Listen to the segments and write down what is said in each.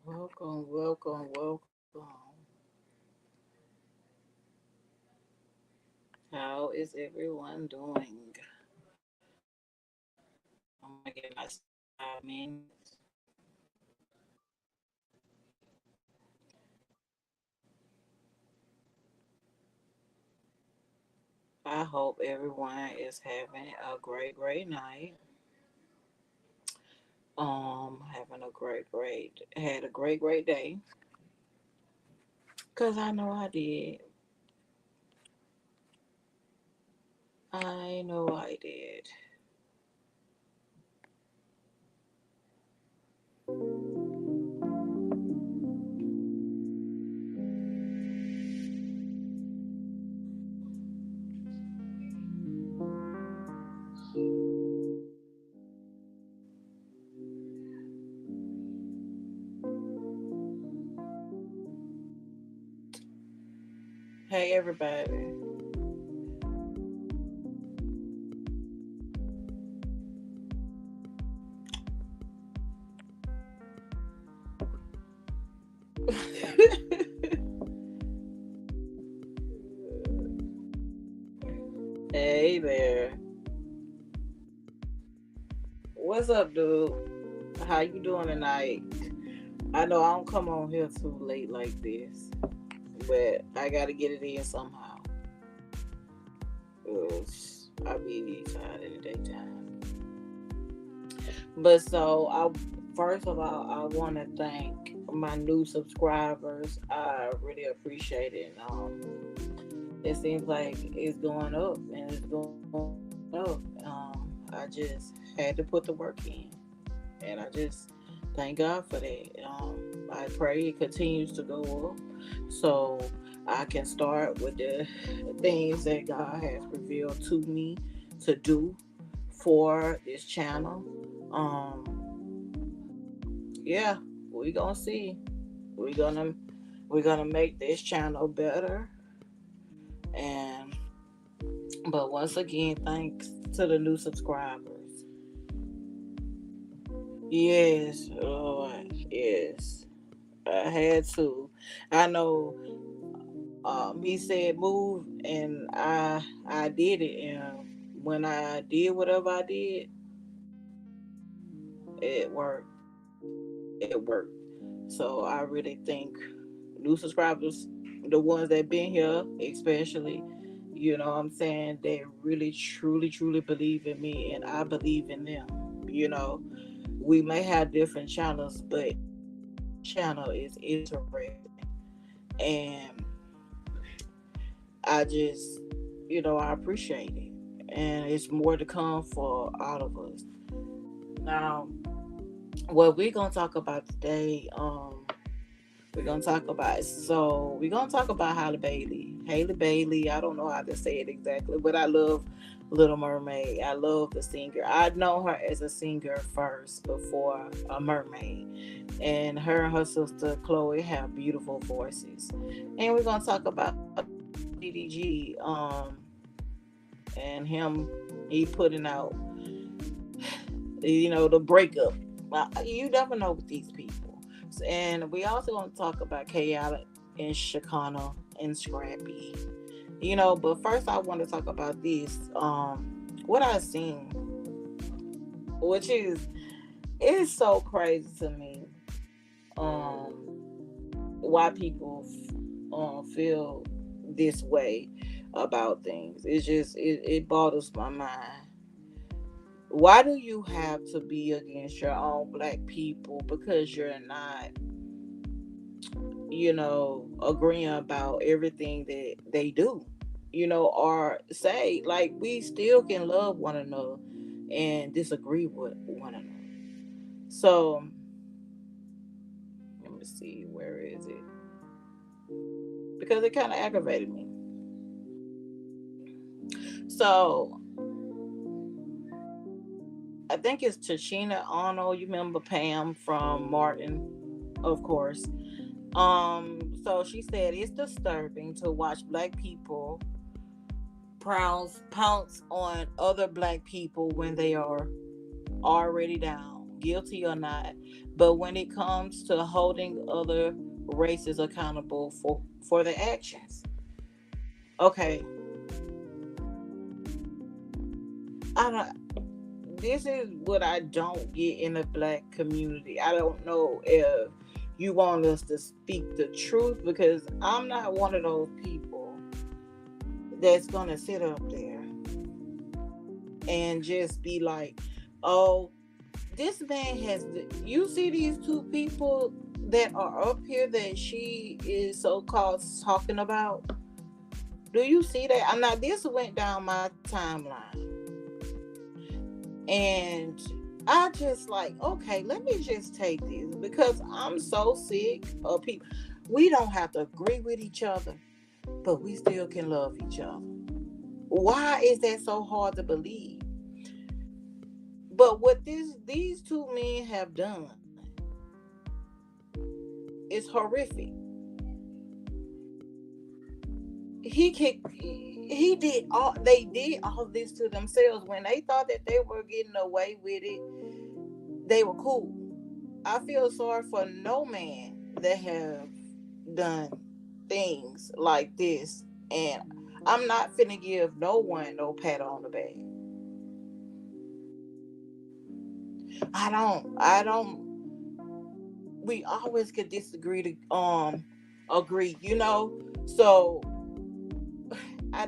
Welcome, welcome, welcome. How is everyone doing? I'm gonna give myself 5 minutes. I hope everyone is having a great night. Having a had a great day. Cause I know I did. I know I did. Hey everybody. Hey there. What's up, dude? How you doing tonight? I know I don't come on here too late like this, but I gotta get it in somehow. 'Cause I be tired in the daytime. But first of all, I want to thank my new subscribers. I really appreciate it. It seems like it's going up and it's going up. I just had to put the work in, and I just thank God for that. I pray it continues to go up, so I can start with the things that God has revealed to me to do for this channel. Yeah, we gonna see. We're gonna we're gonna make this channel better. And but once again, thanks to the new subscribers. Yes, Lord, yes. I had to. I know. He said move, and I did it. And when I did whatever I did, it worked. It worked. So I really think new subscribers, the ones that been here, especially, you know what I'm saying, they really truly believe in me, and I believe in them. You know, we may have different channels, but channel is interesting, and I just, I appreciate it, and it's more to come for all of us. Now, what we're gonna talk about today, we're gonna talk about Halle Bailey. Haley Bailey, I don't know how to say it exactly, but I love Little Mermaid. I love the singer. I know her as a singer first before a mermaid. And her and her sister Chloe have beautiful voices. And we're gonna talk about DDG, and him, he putting out, the breakup. You never know with these people. And we also going to talk about Chaotic and Shakana and Scrappy. But first I want to talk about this. What I seen, which is so crazy to me. Why people feel this way about things. It boggles my mind. Why do you have to be against your own black people because you're not, agreeing about everything that they do? Or say, like, we still can love one another and disagree with one another. So, let me see, where is it? Because it kind of aggravated me. So, I think it's Tachina Arnold. You remember Pam from Martin, of course. So she said it's disturbing to watch black people pounce on other black people when they are already down. guilty or not. But when it comes to holding other races accountable for their actions, okay, I don't. This is what I don't get in the black community. I don't know if you want us to speak the truth, because I'm not one of those people that's gonna sit up there and just be like, "Oh, this man has." You see these two people that are up here that she is so called talking about. Do you see that? I'm not. This went down my timeline, and I just like, okay, let me just take this, because I'm so sick of people. We don't have to agree with each other, but we still can love each other. Why is that so hard to believe? But what these two men have done is horrific. He did all they did all this to themselves. When they thought that they were getting away with it, they were cool. I feel sorry for no man that have done things like this, and I'm not finna give no one no pat on the back. I don't. We always could disagree to agree, you know. So I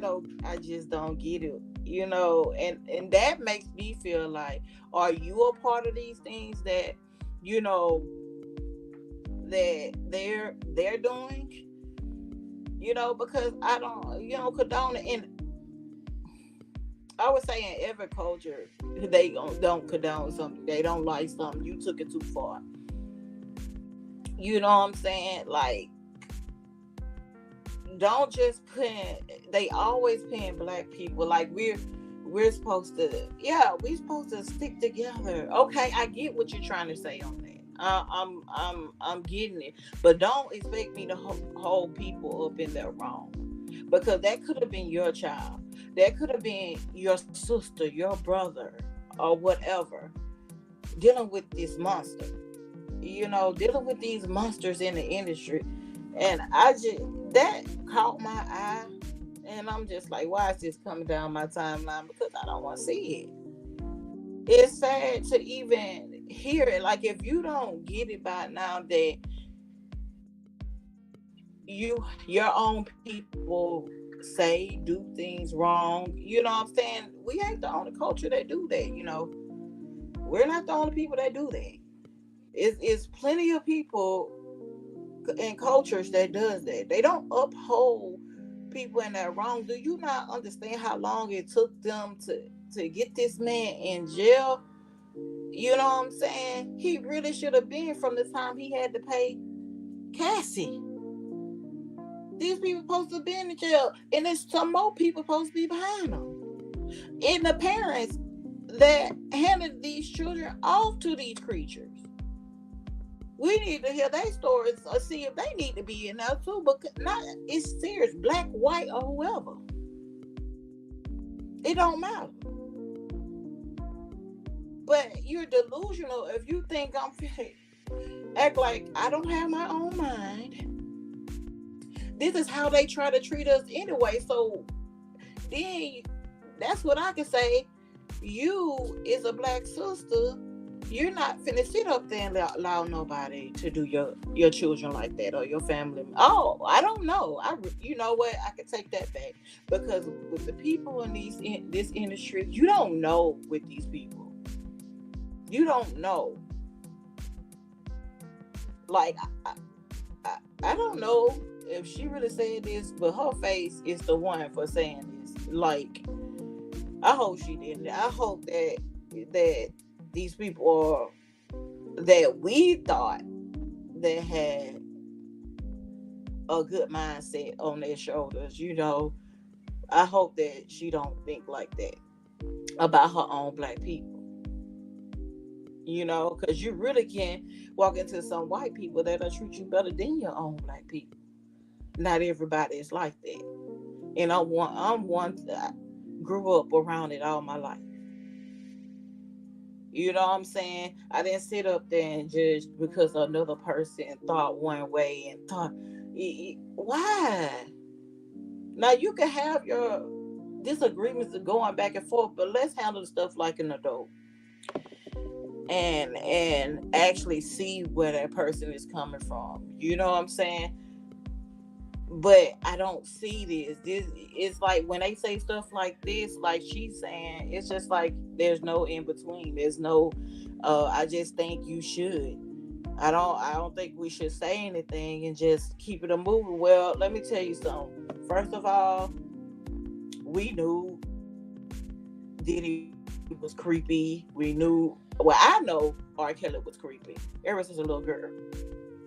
just don't get it, you know, and that makes me feel like, are you a part of these things that, you know, that they're doing, you know, because I don't, you know, condone it. And I would say in every culture, they don't condone something, they don't like something, you took it too far. You know what I'm saying? Like, don't just put. They always paying black people like we're supposed to. Yeah, we supposed to stick together. Okay, I get what you're trying to say on that. I'm getting it, but don't expect me to hold people up in their wrong, because that could have been your child, that could have been your sister, your brother, or whatever, dealing with this monster. You know, dealing with these monsters in the industry. And I just, that caught my eye. And I'm just like, why is this coming down my timeline? Because I don't want to see it. It's sad to even hear it. Like, if you don't get it by now that your own people say do things wrong, you know what I'm saying? We ain't the only culture that do that, you know. We're not the only people that do that. It's plenty of people and cultures that does that. They don't uphold people in that wrong. Do you not understand how long it took them to get this man in jail? You know what I'm saying? He really should have been, from the time he had to pay Cassie. These people supposed to be in the jail, and there's some more people supposed to be behind them. And the parents that handed these children off to these creatures. We need to hear their stories or see if they need to be in there too. But not, it's serious, black, white, or whoever. It don't matter. But you're delusional if you think I'm act like I don't have my own mind. This is how they try to treat us anyway. So then that's what I can say. You is a black sister. You're not finna sit up there and allow nobody to do your children like that, or your family. Oh, I don't know. You know what? I could take that back, because with the people in this industry, you don't know with these people. You don't know. Like, I don't know if she really said this, but her face is the one for saying this. Like, I hope she didn't. I hope that these people that we thought that had a good mindset on their shoulders, you know, I hope that she don't think like that about her own black people. You know, because you really can walk into some white people that'll treat you better than your own black people. Not everybody is like that. And I'm one that grew up around it all my life. You know what I'm saying? I didn't sit up there and judge because another person thought one way and thought, why? Now you can have your disagreements going back and forth, but let's handle stuff like an adult and actually see where that person is coming from. You know what I'm saying? But I don't see this. This it's like when they say stuff like this, like she's saying, it's just like there's no in between. There's no I just think you should. I don't think we should say anything and just keep it a moving. Well, let me tell you something. First of all, we knew Diddy was creepy. We knew, well, I know R. Kelly was creepy ever since a little girl.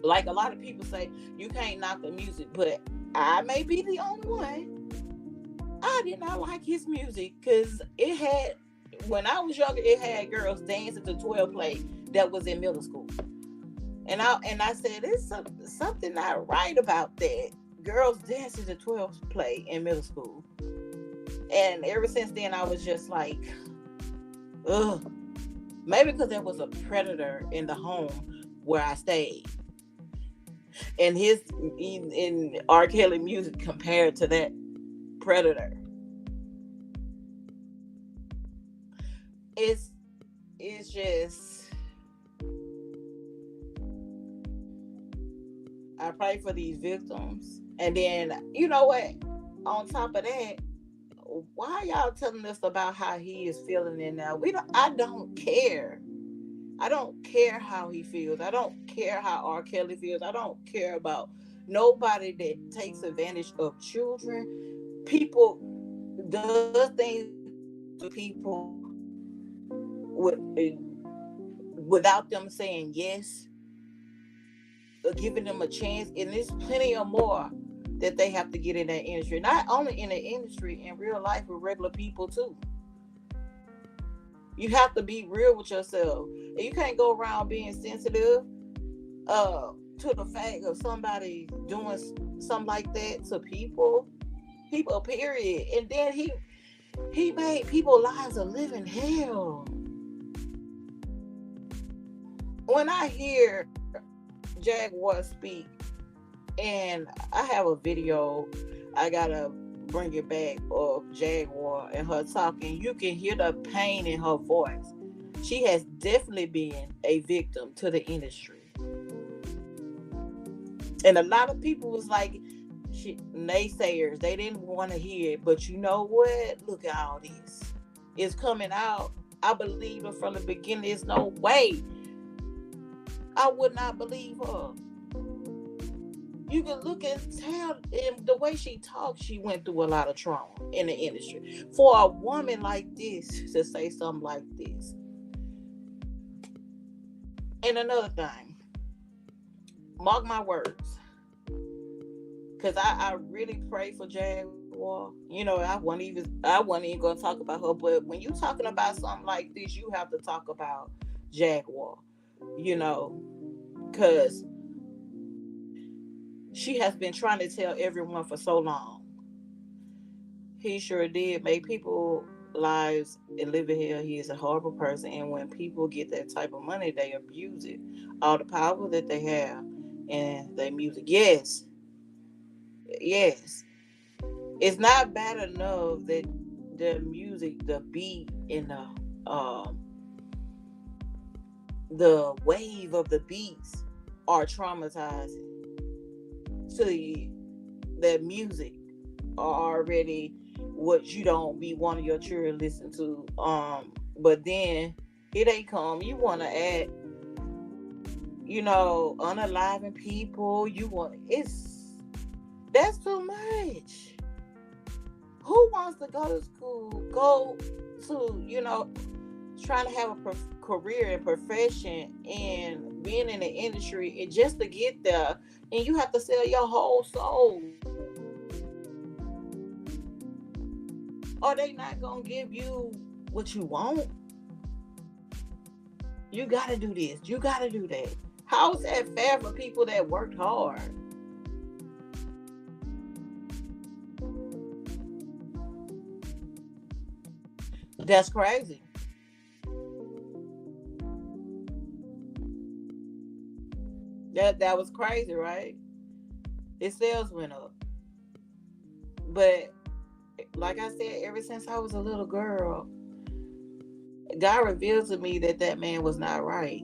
Like a lot of people say, you can't knock the music, but I may be the only one. I did not like his music because it had, when I was younger, it had girls dancing to 12 play that was in middle school. And I said, there's something not right about that. Girls dancing to 12 play in middle school. And ever since then, I was just like, ugh. Maybe because there was a predator in the home where I stayed, and his in R. Kelly music compared to that predator, it's it's just, I pray for these victims, and then you know what? On top of that, why y'all telling us about how he is feeling it now? We don't. I don't care. I don't care how he feels. I don't care how R. Kelly feels. I don't care about nobody that takes advantage of children. People does things to people with, without them saying yes, or giving them a chance. And there's plenty of more that they have to get in that industry. Not only in the industry, in real life with regular people too. You have to be real with yourself. And you can't go around being sensitive to the fact of somebody doing something like that to people, period. And then he made people lives a living hell. When I hear Jaguar speak, and I have a video, I gotta bring it back, of Jaguar and her talking. You can hear the pain in her voice. She has definitely been a victim to the industry. And a lot of people was like, naysayers, they didn't want to hear it. But you know what? Look at all this. It's coming out. I believe her from the beginning. There's no way I would not believe her. You can look and tell, and the way she talks, she went through a lot of trauma in the industry. For a woman like this to say something like this. And another thing, mark my words, because I really pray for Jaguar. You know, I wasn't even gonna talk about her, but when you talking about something like this, you have to talk about Jaguar. You know, because she has been trying to tell everyone for so long. He sure did make people lives and live in hell. He is a horrible person, and when people get that type of money, they abuse it. All the power that they have and their music. Yes, yes, it's not bad enough that the music, the beat, and the wave of the beats are traumatizing to you. That music are already what you don't be wanting your children to listen to. But then here they come. You want to add, unaliving people. You want that's too much. Who wants to go to school? Go to trying to have a career and profession and being in the industry, and just to get there, and you have to sell your whole soul. Are they not gonna give you what you want? You gotta do this. You gotta do that. How is that fair for people that worked hard? That's crazy. That was crazy, right? His sales went up. But like I said, ever since I was a little girl, God revealed to me that that man was not right.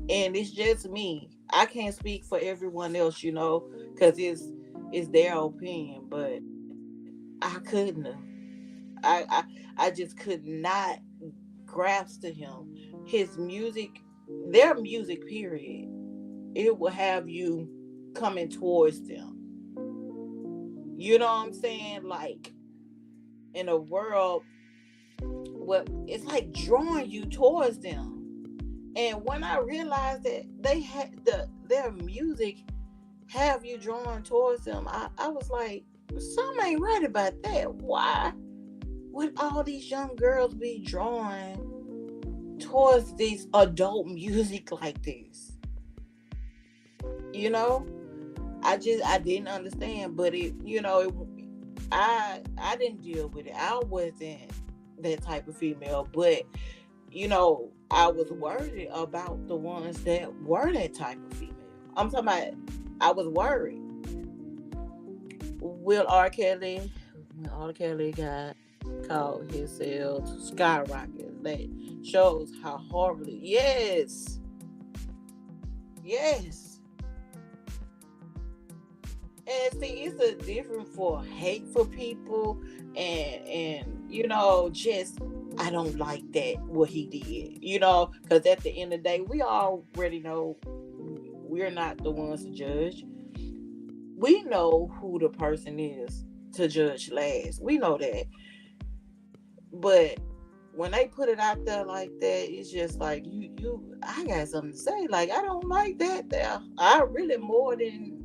And it's just me. I can't speak for everyone else, because it's their opinion. But I couldn't have. I just could not grasp to him his music, their music. Period. It will have you coming towards them. You know what I'm saying? Like in a world, what it's like drawing you towards them. And when I realized that they had their music have you drawn towards them, I was like, something ain't right about that. Why would all these young girls be drawn towards this adult music like this? You know, I didn't understand, but I didn't deal with it. I wasn't that type of female, but I was worried about the ones that were that type of female. I'm talking about, I was worried. Will R. Kelly, when R. Kelly got caught, his sales skyrocket. That shows how horribly. Yes, yes. And see, it's a different for hate for people, and just I don't like that what he did. Because at the end of the day, we already know we're not the ones to judge. We know who the person is to judge last. We know that, but when they put it out there like that, it's just like I got something to say. Like, I don't like that there. I really more than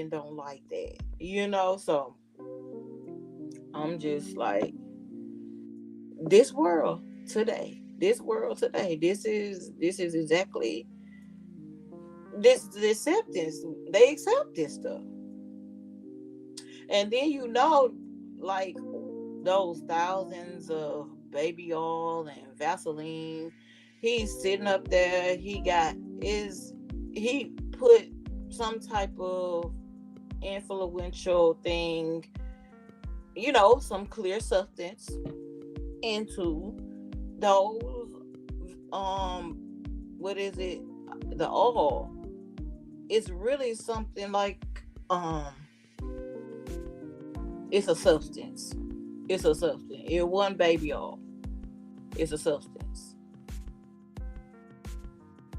don't like that. So I'm just like, this world today, this is exactly this the acceptance. They accept this stuff. And then like those thousands of baby oil and Vaseline, he's sitting up there, he put some type of influential thing, some clear substance into those, what is it, the oil. It's really something like, um it's a substance. It wasn't baby oil. It's a substance.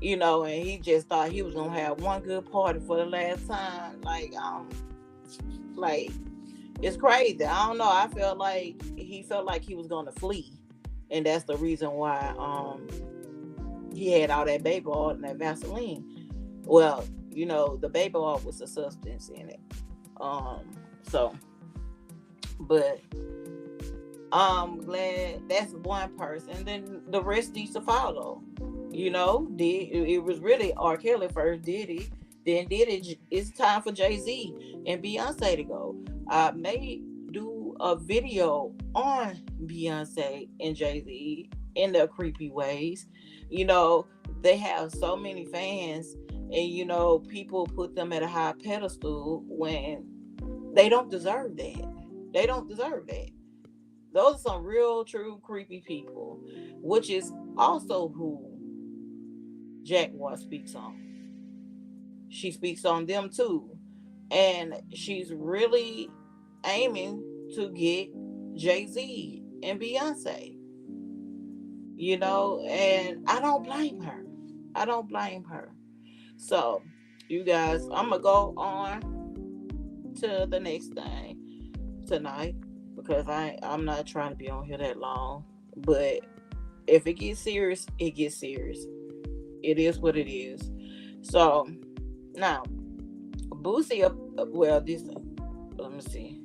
And he just thought he was gonna have one good party for the last time. Like, it's crazy. I don't know. I felt like he was gonna flee, and that's the reason why he had all that baby oil and that Vaseline. Well, the baby oil was a substance in it. So, but I'm glad that's one person. Then the rest needs to follow. It was really R. Kelly first, Diddy, then Diddy. It's time for Jay-Z and Beyonce to go. I may do a video on Beyonce and Jay-Z in their creepy ways. You know, they have so many fans, and people put them at a high pedestal when they don't deserve that. They don't deserve that. Those are some real, true, creepy people, which is also who Jaguar speaks on. She speaks on them too. And she's really aiming to get Jay-Z and Beyonce, and I don't blame her. I don't blame her. So, you guys, I'm going to go on to the next thing tonight, because I'm not trying to be on here that long. But if it gets serious, it gets serious. It is what it is. So, now, Boosie, well, this, let me see.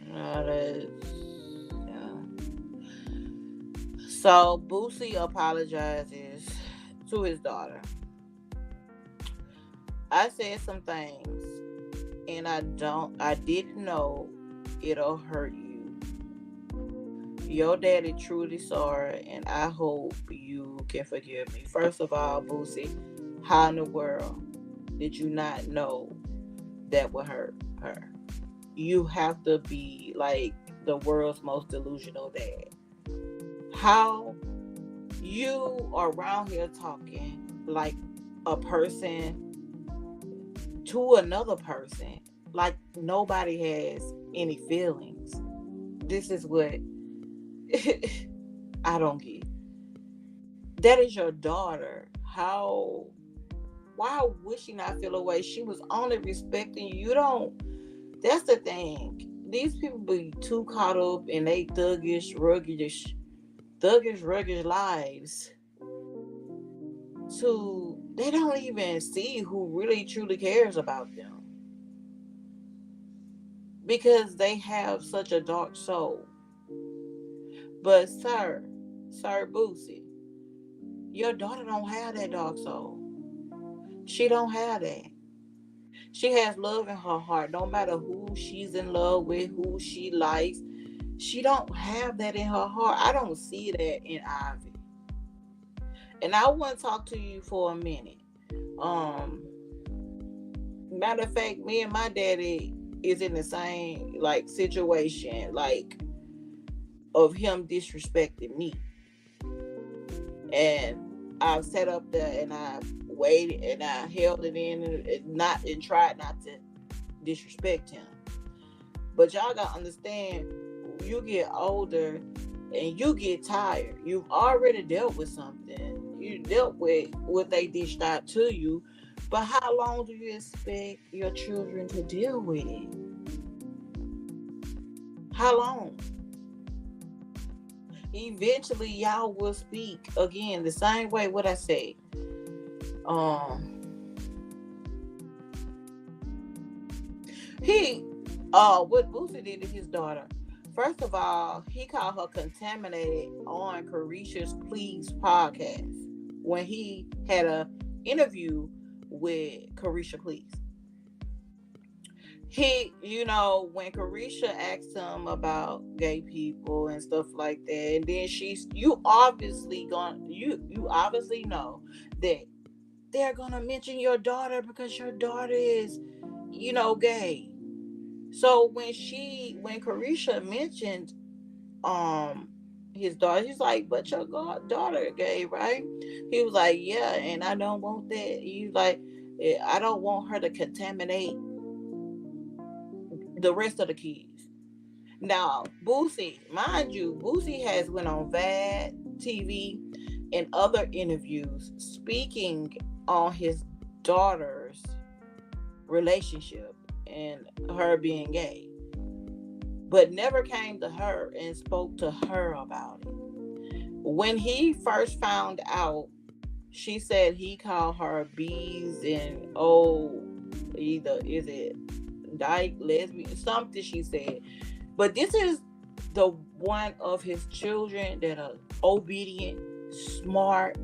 Yeah. So, Boosie apologizes to his daughter. I said some things, and I didn't know it'll hurt you. Your daddy truly sorry, and I hope you can forgive me. First of all, Boosie, how in the world did you not know that would hurt her? You have to be like the world's most delusional dad. How you are around here talking like a person to another person, like nobody has any feelings. This is what I don't get. That is your daughter. How? Why would she not feel away? She was only respecting you. You don't. That's the thing. These people be too caught up in they thuggish, lives. To they don't even see who really truly cares about them because they have such a dark soul. But sir Boosie, your daughter don't have that dark soul. She don't have that. She has love in her heart. No matter who she's in love with, who she likes, she don't have that in her heart. I don't see that in Ivy. And I want to talk to you for a minute. Um, Matter of fact, me and my daddy is in the same like situation, like of him disrespecting me. And I've sat up there and I waited and I held it in and tried not to disrespect him. But y'all gotta understand, you get older and you get tired. You've already dealt with something. You dealt with what they dished out to you. But how long do you expect your children to deal with it? How long? Eventually, y'all will speak again the same way. What I say, um, he, what Boosie did to his daughter. First of all, he called her contaminated on Carisha's Please podcast when he had a interview with Carisha Please. When Carisha asked him about gay people and stuff like that, and then you obviously know that they're gonna mention your daughter because your daughter is, gay. So when Carisha mentioned um his daughter, he's like, but your daughter gay, right? He was like, yeah, and I don't want that. He's like, I don't want her to contaminate the rest of the kids. Now, Boosie, mind you, Boosie has went on VAD TV and other interviews speaking on his daughter's relationship and her being gay, but never came to her and spoke to her about it. When he first found out, she said he called her bees and either is it dyke lesbian something she said. But this is the one of his children that are obedient, smart,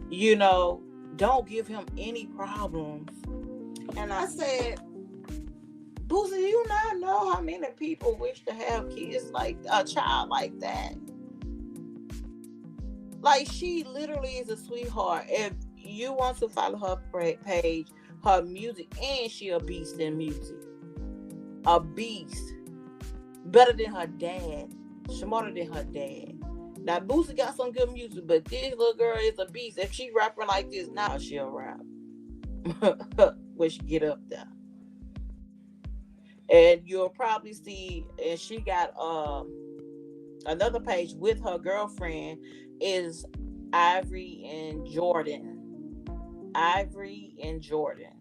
you know, don't give him any problems. And I said, Boosie, do you not know how many people wish to have kids like a child like that? Like, she literally is a sweetheart. If you want to follow her page, her music, and she a beast in music. A beast. Better than her dad. Smarter than her dad. Now, Boosie got some good music, but this little girl is a beast. If she rapping like this now, she'll rap. When she get up there. And you'll probably see, and she got another page with her girlfriend is Ivory and Jordan. Ivory and Jordan.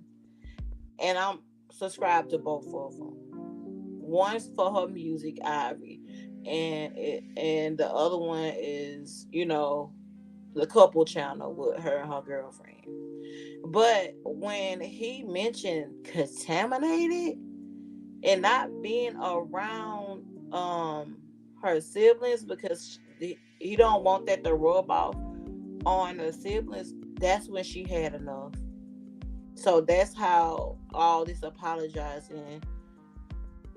And I'm subscribed to both of them. One's for her music, Ivy, and the other one is, the couple channel with her and her girlfriend. But when he mentioned contaminated and not being around her siblings because he don't want that to rub off on her siblings, that's when she had enough. So that's how all this apologizing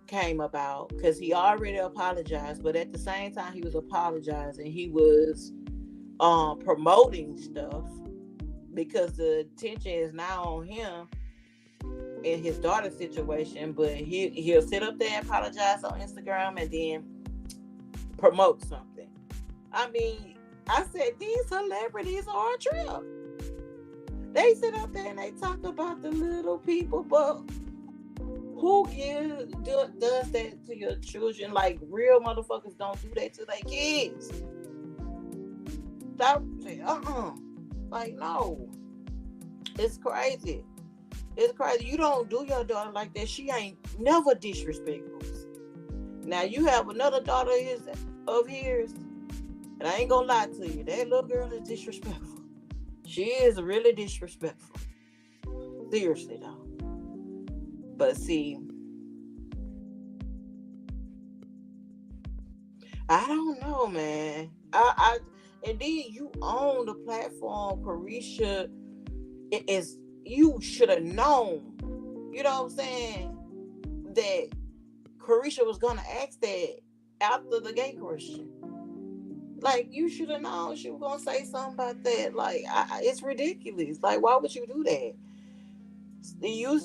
came about, because he already apologized, but at the same time he was apologizing, he was promoting stuff, because the attention is now on him in his daughter's situation. But he'll sit up there and apologize on Instagram and then promote something. I mean, I said these celebrities are a trip. They sit up there and they talk about the little people, but does that to your children? Like, real motherfuckers don't do that to their kids. Stop saying, like, no. It's crazy. It's crazy. You don't do your daughter like that. She ain't never disrespectful. Now you have another daughter of his, and I ain't gonna lie to you, that little girl is disrespectful. She is really disrespectful. Seriously though. But see, I don't know, man. And then you own the platform, Carisha. It is, you should have known. You know what I'm saying? That Carisha was gonna ask that after the gay Christian. Like, you should have known she was gonna say something about that. Like, it's ridiculous. Like, why would you do that? You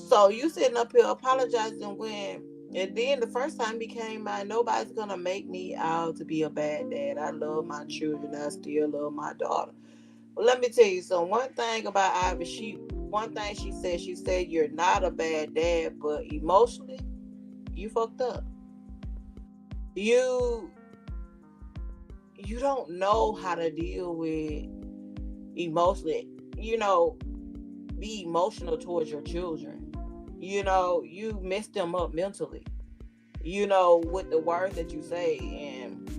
sitting up here apologizing when, and then the first time he came out, nobody's gonna make me out to be a bad dad. I love my children. I still love my daughter. But let me tell you something. One thing about Ivy, one thing she said, you're not a bad dad, but emotionally, you fucked up. You don't know how to deal with emotionally. Be emotional towards your children. You mess them up mentally. With the words that you say. And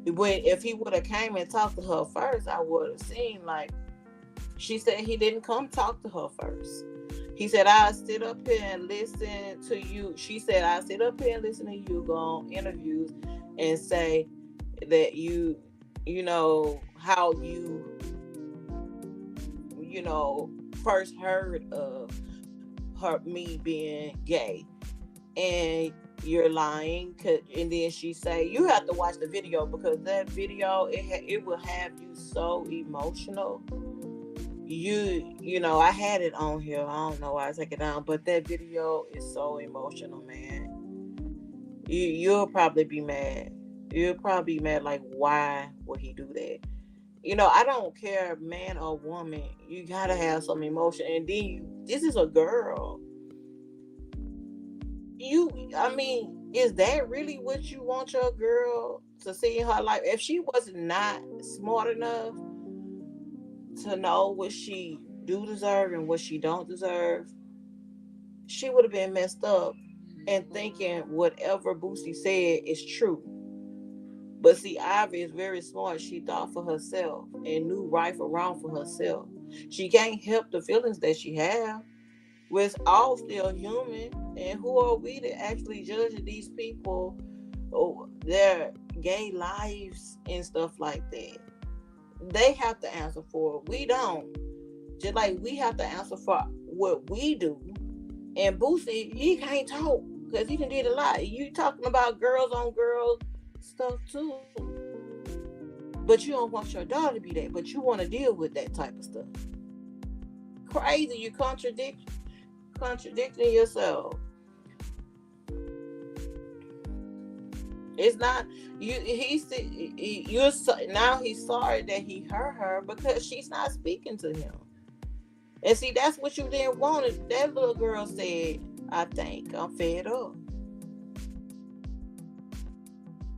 if he would have came and talked to her first, I would have seen, like, she said he didn't come talk to her first. He said, I'll sit up here and listen to you. She said, I'll sit up here and listen to you go on interviews and say that how first heard of me being gay, and you're lying. And then she say, you have to watch the video, because that video, it will have you so emotional. I had it on here. I don't know why I take it down, but that video is so emotional, man. You'll probably be mad. You'll probably be mad, like, why would he do that? I don't care, man or woman. You gotta have some emotion. And then this is a girl. Is that really what you want your girl to see in her life? If she was not smart enough to know what she do deserve and what she don't deserve, she would have been messed up and thinking whatever Boosie said is true. But see, Ivy is very smart. She thought for herself and knew right from wrong for herself. She can't help the feelings that she have. We're all still human, and who are we to actually judge these people, their gay lives and stuff like that? They have to answer for it. We don't. Just like we have to answer for what we do. And Boosie, he can't talk because he done did a lot. You talking about girls on girls stuff too. But you don't want your daughter to be that. But you want to deal with that type of stuff. Crazy. You contradicting yourself. It's not you. Now he's sorry that he hurt her because she's not speaking to him. And see, that's what you didn't want. That little girl said, "I think I'm fed up."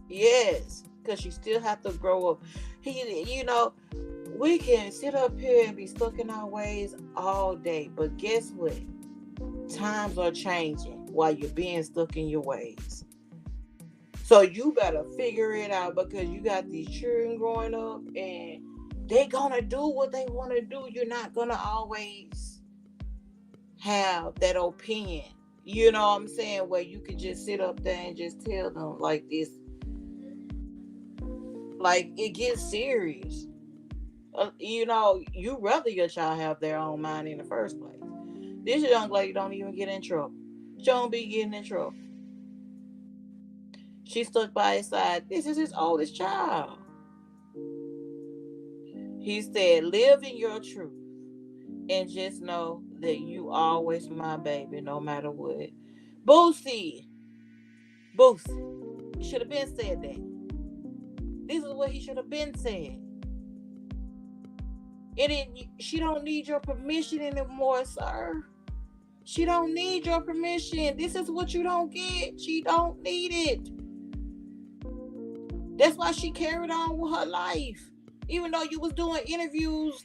Yes, because she still have to grow up. We can sit up here and be stuck in our ways all day, but guess what? Times are changing while you're being stuck in your ways. So you better figure it out, because you got these children growing up and they gonna do what they want to do. You're not gonna always have that opinion. You know what I'm saying? Where you could just sit up there and just tell them like this. Like, it gets serious. You rather your child have their own mind in the first place. This young lady don't even get in trouble. She don't be getting in trouble. She stuck by his side. This is his oldest child. He said, live in your truth and just know that you always my baby, no matter what. Boosie, Boosie, should have been said that. This is what he should have been said. She don't need your permission anymore, sir. She don't need your permission. This is what you don't get. She don't need it. That's why she carried on with her life. Even though you was doing interviews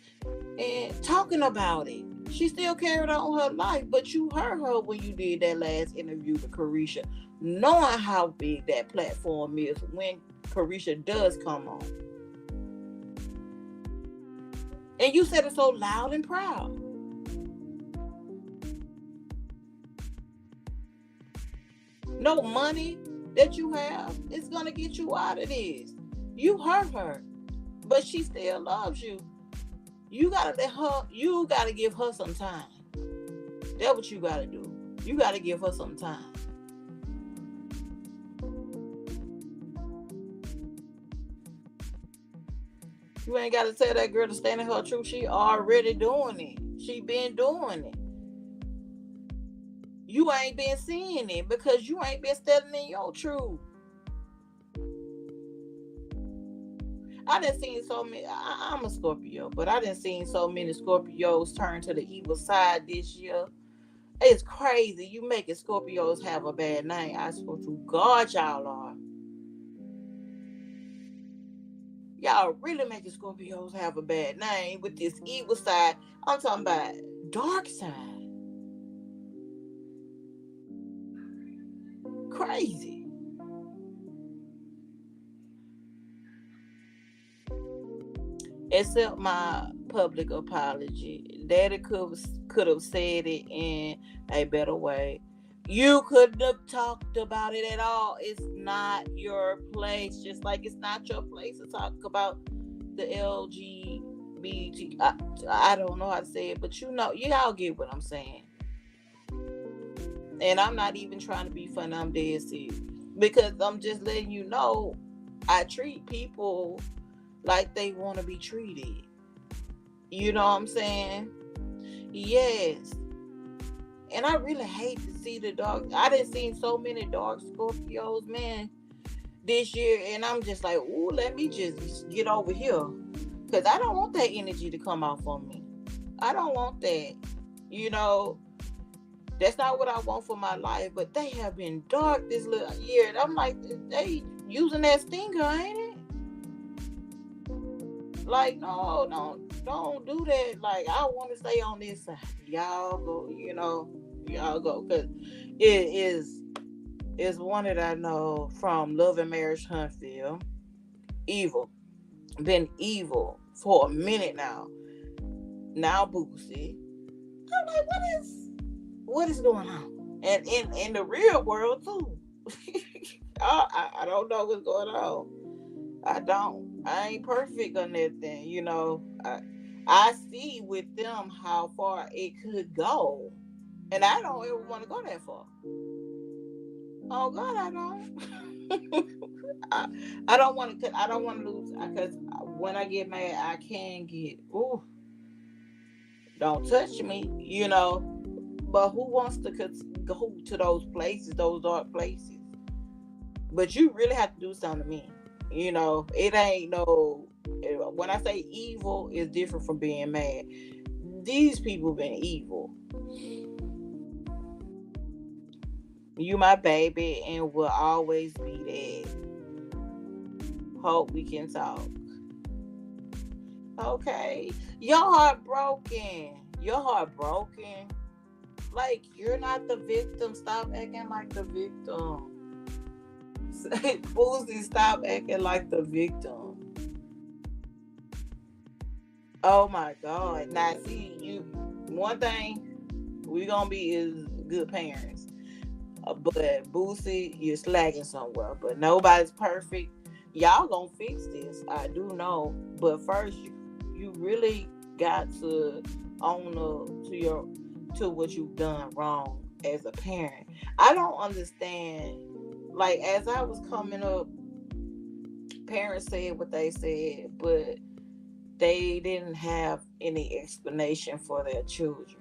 and talking about it, she still carried on with her life. But you heard her when you did that last interview with Carisha, knowing how big that platform is when Carisha does come on. And you said it so loud and proud. No money that you have is going to get you out of this. You hurt her, but she still loves you. You got to give her some time. That's what you got to do. You got to give her some time. You ain't got to tell that girl to stand in her truth. She already doing it. She been doing it. You ain't been seeing it because you ain't been standing in your truth. I done seen so many. I'm a Scorpio, but I done seen so many Scorpios turn to the evil side this year. It's crazy. You making Scorpios have a bad name. I swear to God, y'all are. Y'all really making Scorpios have a bad name with this evil side. I'm talking about dark side. Crazy. Accept my public apology. Daddy could have said it in a better way. You couldn't have talked about it at all. It's not your place. Just like it's not your place to talk about the LGBT. I don't know how to say it, but y'all get what I'm saying. And I'm not even trying to be funny. I'm dead serious. Because I'm just letting you know I treat people like they want to be treated. You know what I'm saying? Yes. And I really hate to see the dark. I done seen so many dark Scorpios, man, this year. And I'm just like, ooh, let me just get over here. Because I don't want that energy to come out from me. I don't want that. You know, that's not what I want for my life. But they have been dark this little year. And I'm like, they using that stinger, ain't it? Like, no, don't do that. Like, I want to stay on this side. Y'all go, y'all go. Because it's one that I know from Love and Marriage Huntsville. Evil. Been evil for a minute now. Now Boosie. I'm like, what is going on? And in the real world, too. I don't know what's going on. I ain't perfect on that. I see with them how far it could go. And I don't ever want to go that far. Oh God, I don't. I don't want to lose because when I get mad, I can get don't touch me, But who wants to go to those places, those dark places? But you really have to do something to me. It ain't no. When I say evil, it's different from being mad. These people been evil. You my baby and will always be there. Hope we can talk. Okay. Your heart broken. Like, you're not the victim. Stop acting like the victim. Boosie, stop acting like the victim. Oh my God. Now see, one thing we gonna be is good parents. But Boosie, you're slacking somewhere. But nobody's perfect. Y'all gonna fix this. I do know. But first, you really got to own up to what you've done wrong. as a parent. I don't understand. Like, as I was coming up, parents said what they said, but they didn't have any explanation for their children.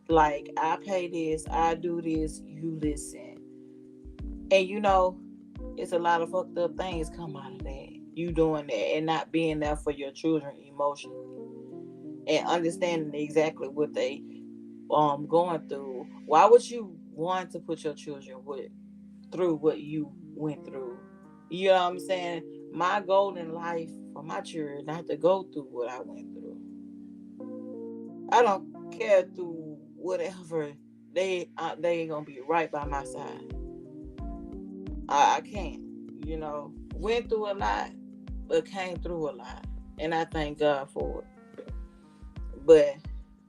Like, I pay this, I do this, you listen. And it's a lot of fucked up things come out of that. You doing that and not being there for your children emotionally and understanding exactly what they going through. Why would you want to put your children through what you went through? You know what I'm saying? My goal in life for my children not to go through what I went through. I don't care through whatever they ain't gonna be right by my side. I can't. Went through a lot, but came through a lot, and I thank God for it. But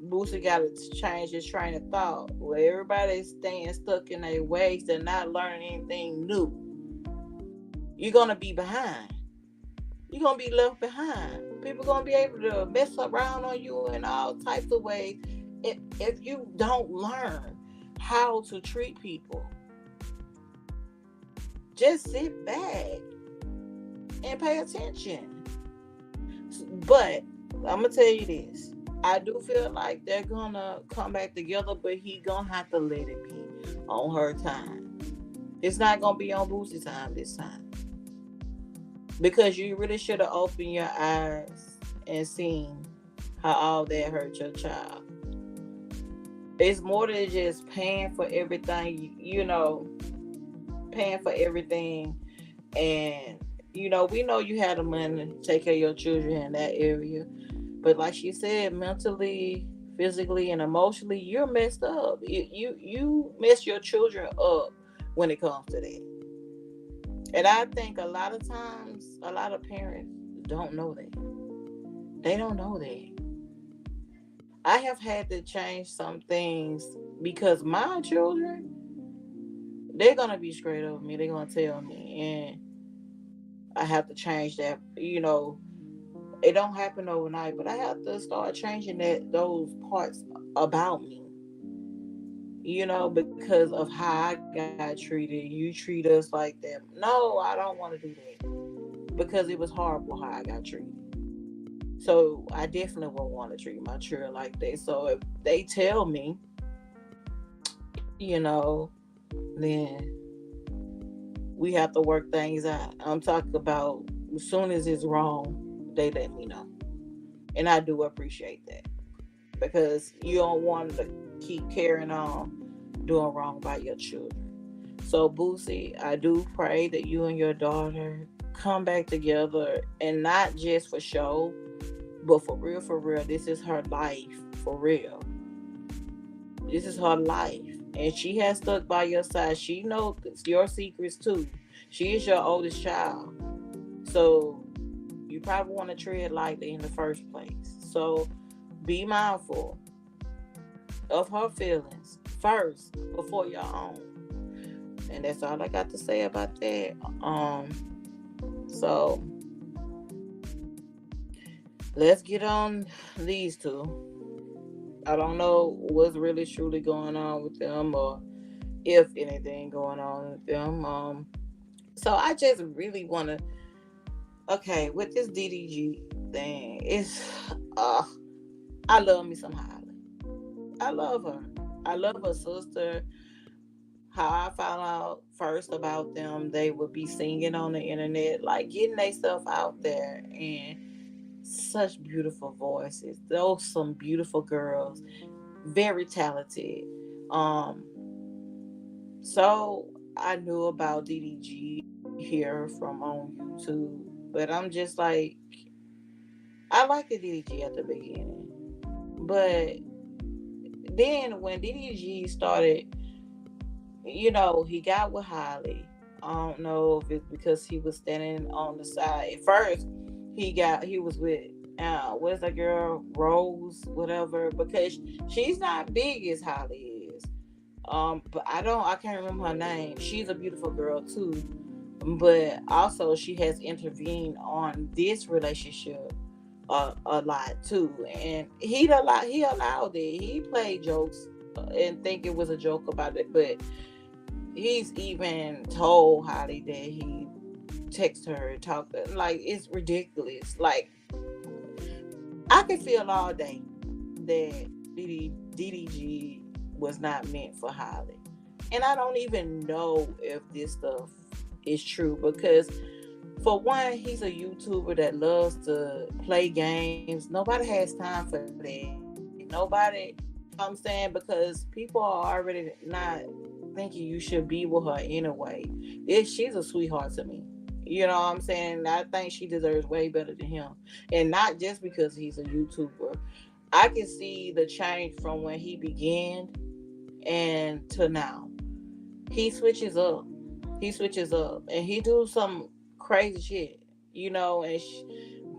Boosie got to change his train of thought. Where everybody's staying stuck in their ways, they're not learning anything new. You're gonna be behind. You're gonna be left behind. People gonna be able to mess around on you in all types of ways if you don't learn how to treat people. Just sit back and pay attention. But I'm gonna tell you this. I do feel like they're gonna come back together, but he gonna have to let it be on her time. It's not gonna be on Boosie's time this time. Because you really should have opened your eyes and seen how all that hurt your child. It's more than just paying for everything, paying for everything. And, we know you had the money to take care of your children in that area. But like she said, mentally, physically, and emotionally, you're messed up. You mess your children up when it comes to that. And I think a lot of times, a lot of parents don't know that. They don't know that. I have had to change some things because my children, they're going to be straight up with me. They're going to tell me. And I have to change that. It don't happen overnight, but I have to start changing those parts about me. Because of how I got treated. You treat us like that. No, I don't want to do that because it was horrible how I got treated. So I definitely won't want to treat my children like that. So if they tell me, then we have to work things out. I'm talking about as soon as it's wrong, they let me know. And I do appreciate that because you don't want to keep carrying on doing wrong by your children. So, Boosie, I do pray that you and your daughter come back together and not just for show, but for real, this is her life, for real. This is her life. And she has stuck by your side. She knows your secrets too. She is your oldest child. So you probably want to tread lightly in the first place. So be mindful of her feelings first before your own. And that's all I got to say about that. So let's get on these two. I don't know what's really truly going on with them or if anything going on with them. So I just really want to, okay, with this DDG thing, I love me some Halle. I love her. I love her sister. How I found out first about them, they would be singing on the internet, like getting their stuff out there, and such beautiful voices. Those some beautiful girls, very talented. Um, so I knew about DDG here from on YouTube, but I'm just like, I liked the DDG at the beginning, but then when DDG started, he got with Halle. I don't know if it's because he was standing on the side. At first, he was with what's that girl, Rose, whatever, because she's not big as Halle is. But I can't remember her name. She's a beautiful girl too, but also she has intervened on this relationship a lot too, and he allowed it. He played jokes and think it was a joke about it, but he's even told Holly that he text her and talk like it's ridiculous. Like I can feel all day that DDG was not meant for Holly, and I don't even know if this stuff is true because for one, he's a YouTuber that loves to play games. Nobody has time for that. Nobody, you know what I'm saying? Because people are already not thinking you should be with her anyway. She's a sweetheart to me. You know what I'm saying? I think she deserves way better than him. And not just because he's a YouTuber. I can see the change from when he began and to now. He switches up. He switches up and he do some crazy shit, you know, and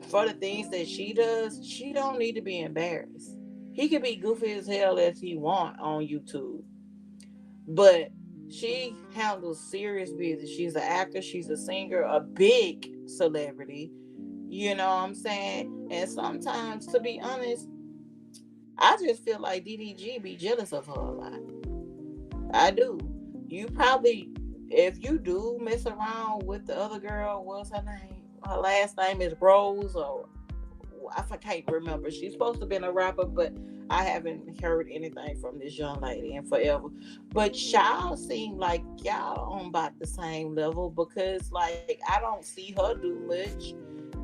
for the things that she does, she don't need to be embarrassed. He could be goofy as hell as he want on YouTube, but she handles serious business. She's an actor, she's a singer, a big celebrity. You know what I'm saying? And sometimes, to be honest, I just feel like DDG be jealous of her a lot. I do. You probably, if you do mess around with the other girl, what's her name? Her last name is Rose, or I can't remember. She's supposed to have been a rapper, but I haven't heard anything from this young lady in forever. But y'all seem like y'all on about the same level because, like, I don't see her do much,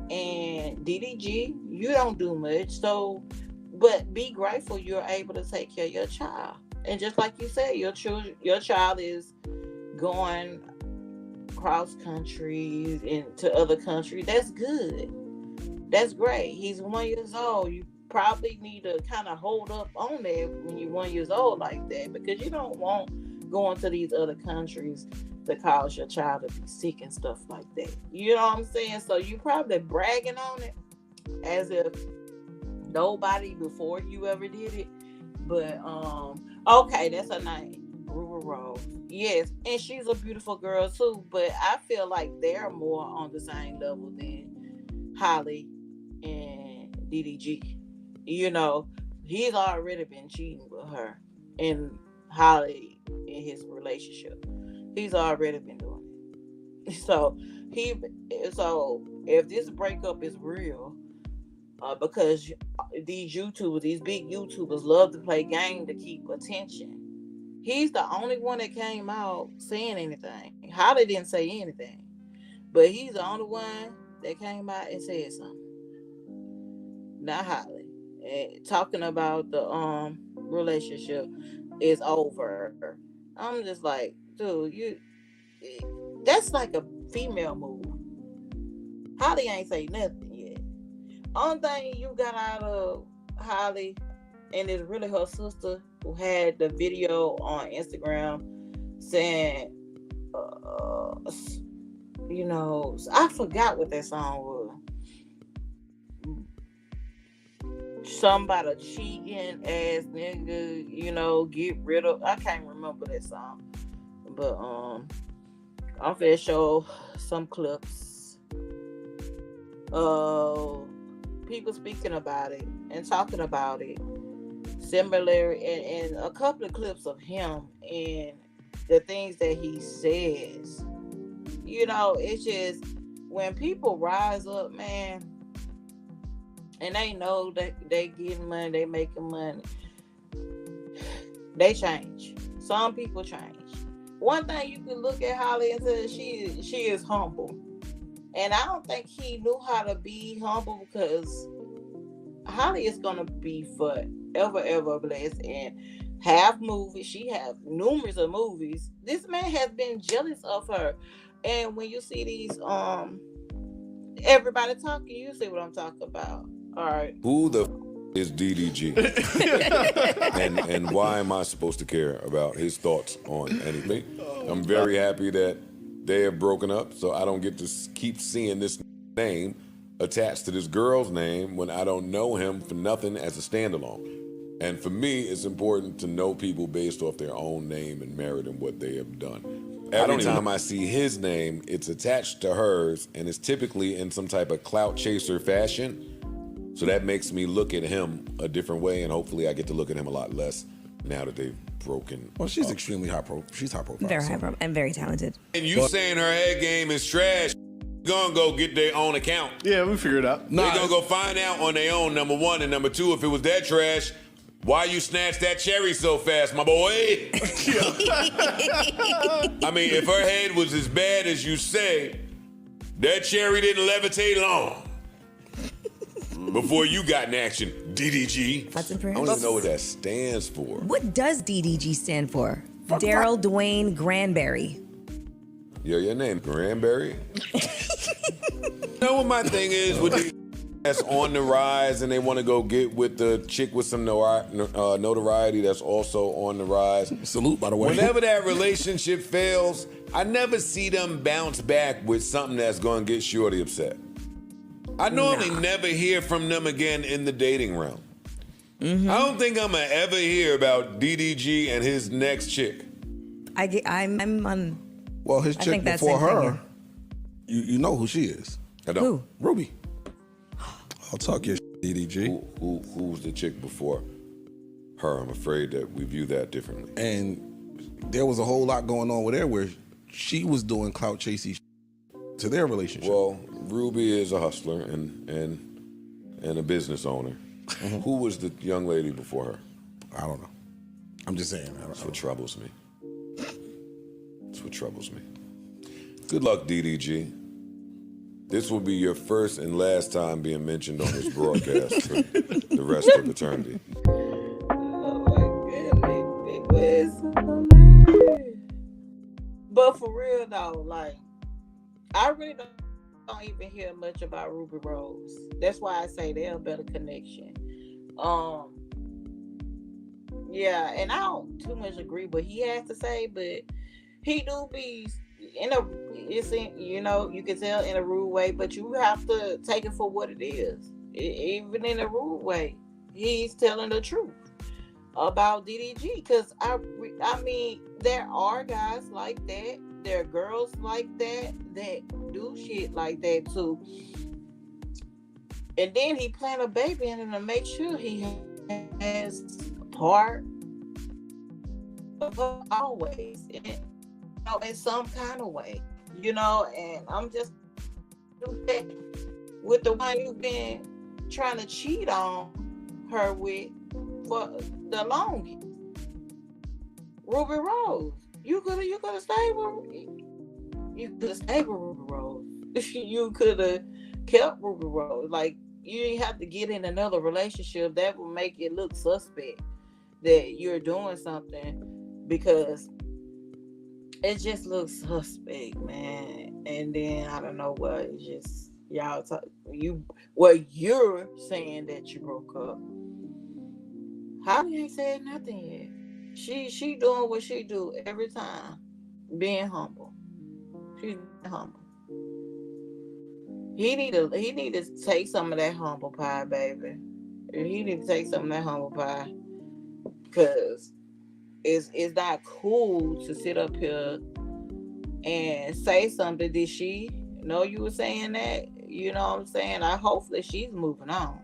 and DDG, you don't do much. So, but be grateful you're able to take care of your child. And just like you said, your child is going cross countries into other countries. That's good. That's great. He's 1 years old. You probably need to kind of hold up on that when you're 1 years old like that because you don't want going to these other countries to cause your child to be sick and stuff like that. You know what I'm saying? So you probably bragging on it as if nobody before you ever did it. But okay, that's her name. Rural Rose. Yes, and she's a beautiful girl too, but I feel like they're more on the same level than Holly and DDG. You know, he's already been cheating with her and Holly in his relationship. He's already been doing it. He so if this breakup is real, because these YouTubers, these big YouTubers, love to play game to keep attention. He's the only one that came out saying anything. Holly didn't say anything, but he's the only one that came out and said something. Not Holly. Talking about the relationship is over. I'm just like, dude, that's like a female move. Holly ain't say nothing yet. Only thing you got out of Holly, and it's really her sister who had the video on Instagram saying, you know, I forgot what that song was. Somebody cheating ass nigga, you know, get rid of. I can't remember that song, but I'm finna show some clips of people speaking about it and talking about it. Similar, and a couple of clips of him and the things that he says. You know, it's just when people rise up, man, and they know that they getting money, they making money, they change. Some people change. One thing you can look at Holly and say she is humble, and I don't think he knew how to be humble because Holly is gonna be forever ever blessed and have movies. She have numerous of movies. This man has been jealous of her, and when you see these everybody talking, you see what I'm talking about. All right. Who the is DDG? and why am I supposed to care about his thoughts on anything? I'm very happy that they have broken up, so I don't get to keep seeing this name attached to this girl's name when I don't know him for nothing as a standalone. And for me, it's important to know people based off their own name and merit and what they have done. Every time I see his name, it's attached to hers, and it's typically in some type of clout chaser fashion. So that makes me look at him a different way, and hopefully I get to look at him a lot less now that they've broken. Well, she's extremely she's high profile. Very high profile and very talented. And you saying her head game is trash, gonna go get their own account. Yeah, we figured it out. They're gonna go find out on their own, number one. And number two, if it was that trash, why you snatched that cherry so fast, my boy? I mean, if her head was as bad as you say, that cherry didn't levitate long before you got in action, DDG. Thoughts and I prayers? don't even know what that stands for. What does DDG stand for? Daryl Dwayne Granberry. Yo, your name Granberry? You know what my thing is with these that's on the rise and they want to go get with the chick with some notoriety that's also on the rise. Salute, by the way. Whenever that relationship fails, I never see them bounce back with something that's going to get shorty upset. I normally never hear from them again in the dating realm. Mm-hmm. I don't think I'm going to ever hear about DDG and his next chick. I'm on... Well, his chick before her, you know who she is. I don't. Who? Ruby. I'll talk your DDG. Who's the chick before her? I'm afraid that we view that differently. And there was a whole lot going on with her where she was doing clout chasey to their relationship. Well, Ruby is a hustler and a business owner. Mm-hmm. Who was the young lady before her? I don't know. I'm just saying. That's what troubles me. That's what troubles me. Good luck, DDG. This will be your first and last time being mentioned on this broadcast for the rest of eternity. Oh my goodness, it was hilarious. But for real though, like, I really don't even hear much about Ruby Rose. That's why I say they're a better connection. Yeah, and I don't too much agree what he has to say, but he do be you can tell in a rude way, but you have to take it for what it is. Even in a rude way, he's telling the truth about DDG. Because I mean, there are guys like that. There are girls like that do shit like that too. And then he planned a baby in it to make sure he has part of her always. In some kind of way, and I'm just with the one you've been trying to cheat on her with for the longest. Ruby Rose, you could have stayed with Ruby Rose. You could have kept Ruby Rose. Like, you didn't have to get in another relationship that would make it look suspect that you're doing something, because it just looks suspect, man. And then I don't know what, it's just y'all you're saying that you broke up. Halle ain't said nothing yet. She doing what she do every time, being humble. She's being humble. He need to take some of that humble pie, baby. He need to take some of that humble pie, because it's not cool to sit up here and say something. Did she know you were saying that? You know what I'm saying? I hope that she's moving on.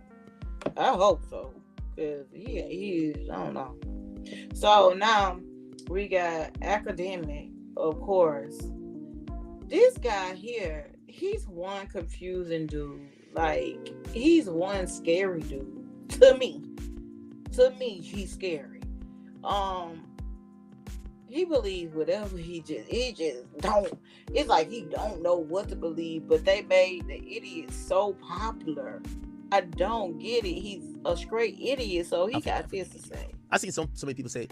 I hope so, because he I don't know. So now we got Academic, of course. This guy here, he's one confusing dude. Like, he's one scary dude. To me, he's scary. He believes whatever he just don't. It's like he don't know what to believe, but they made the idiot so popular. I don't get it. He's a straight idiot, so he got this to say. I seen so many people say,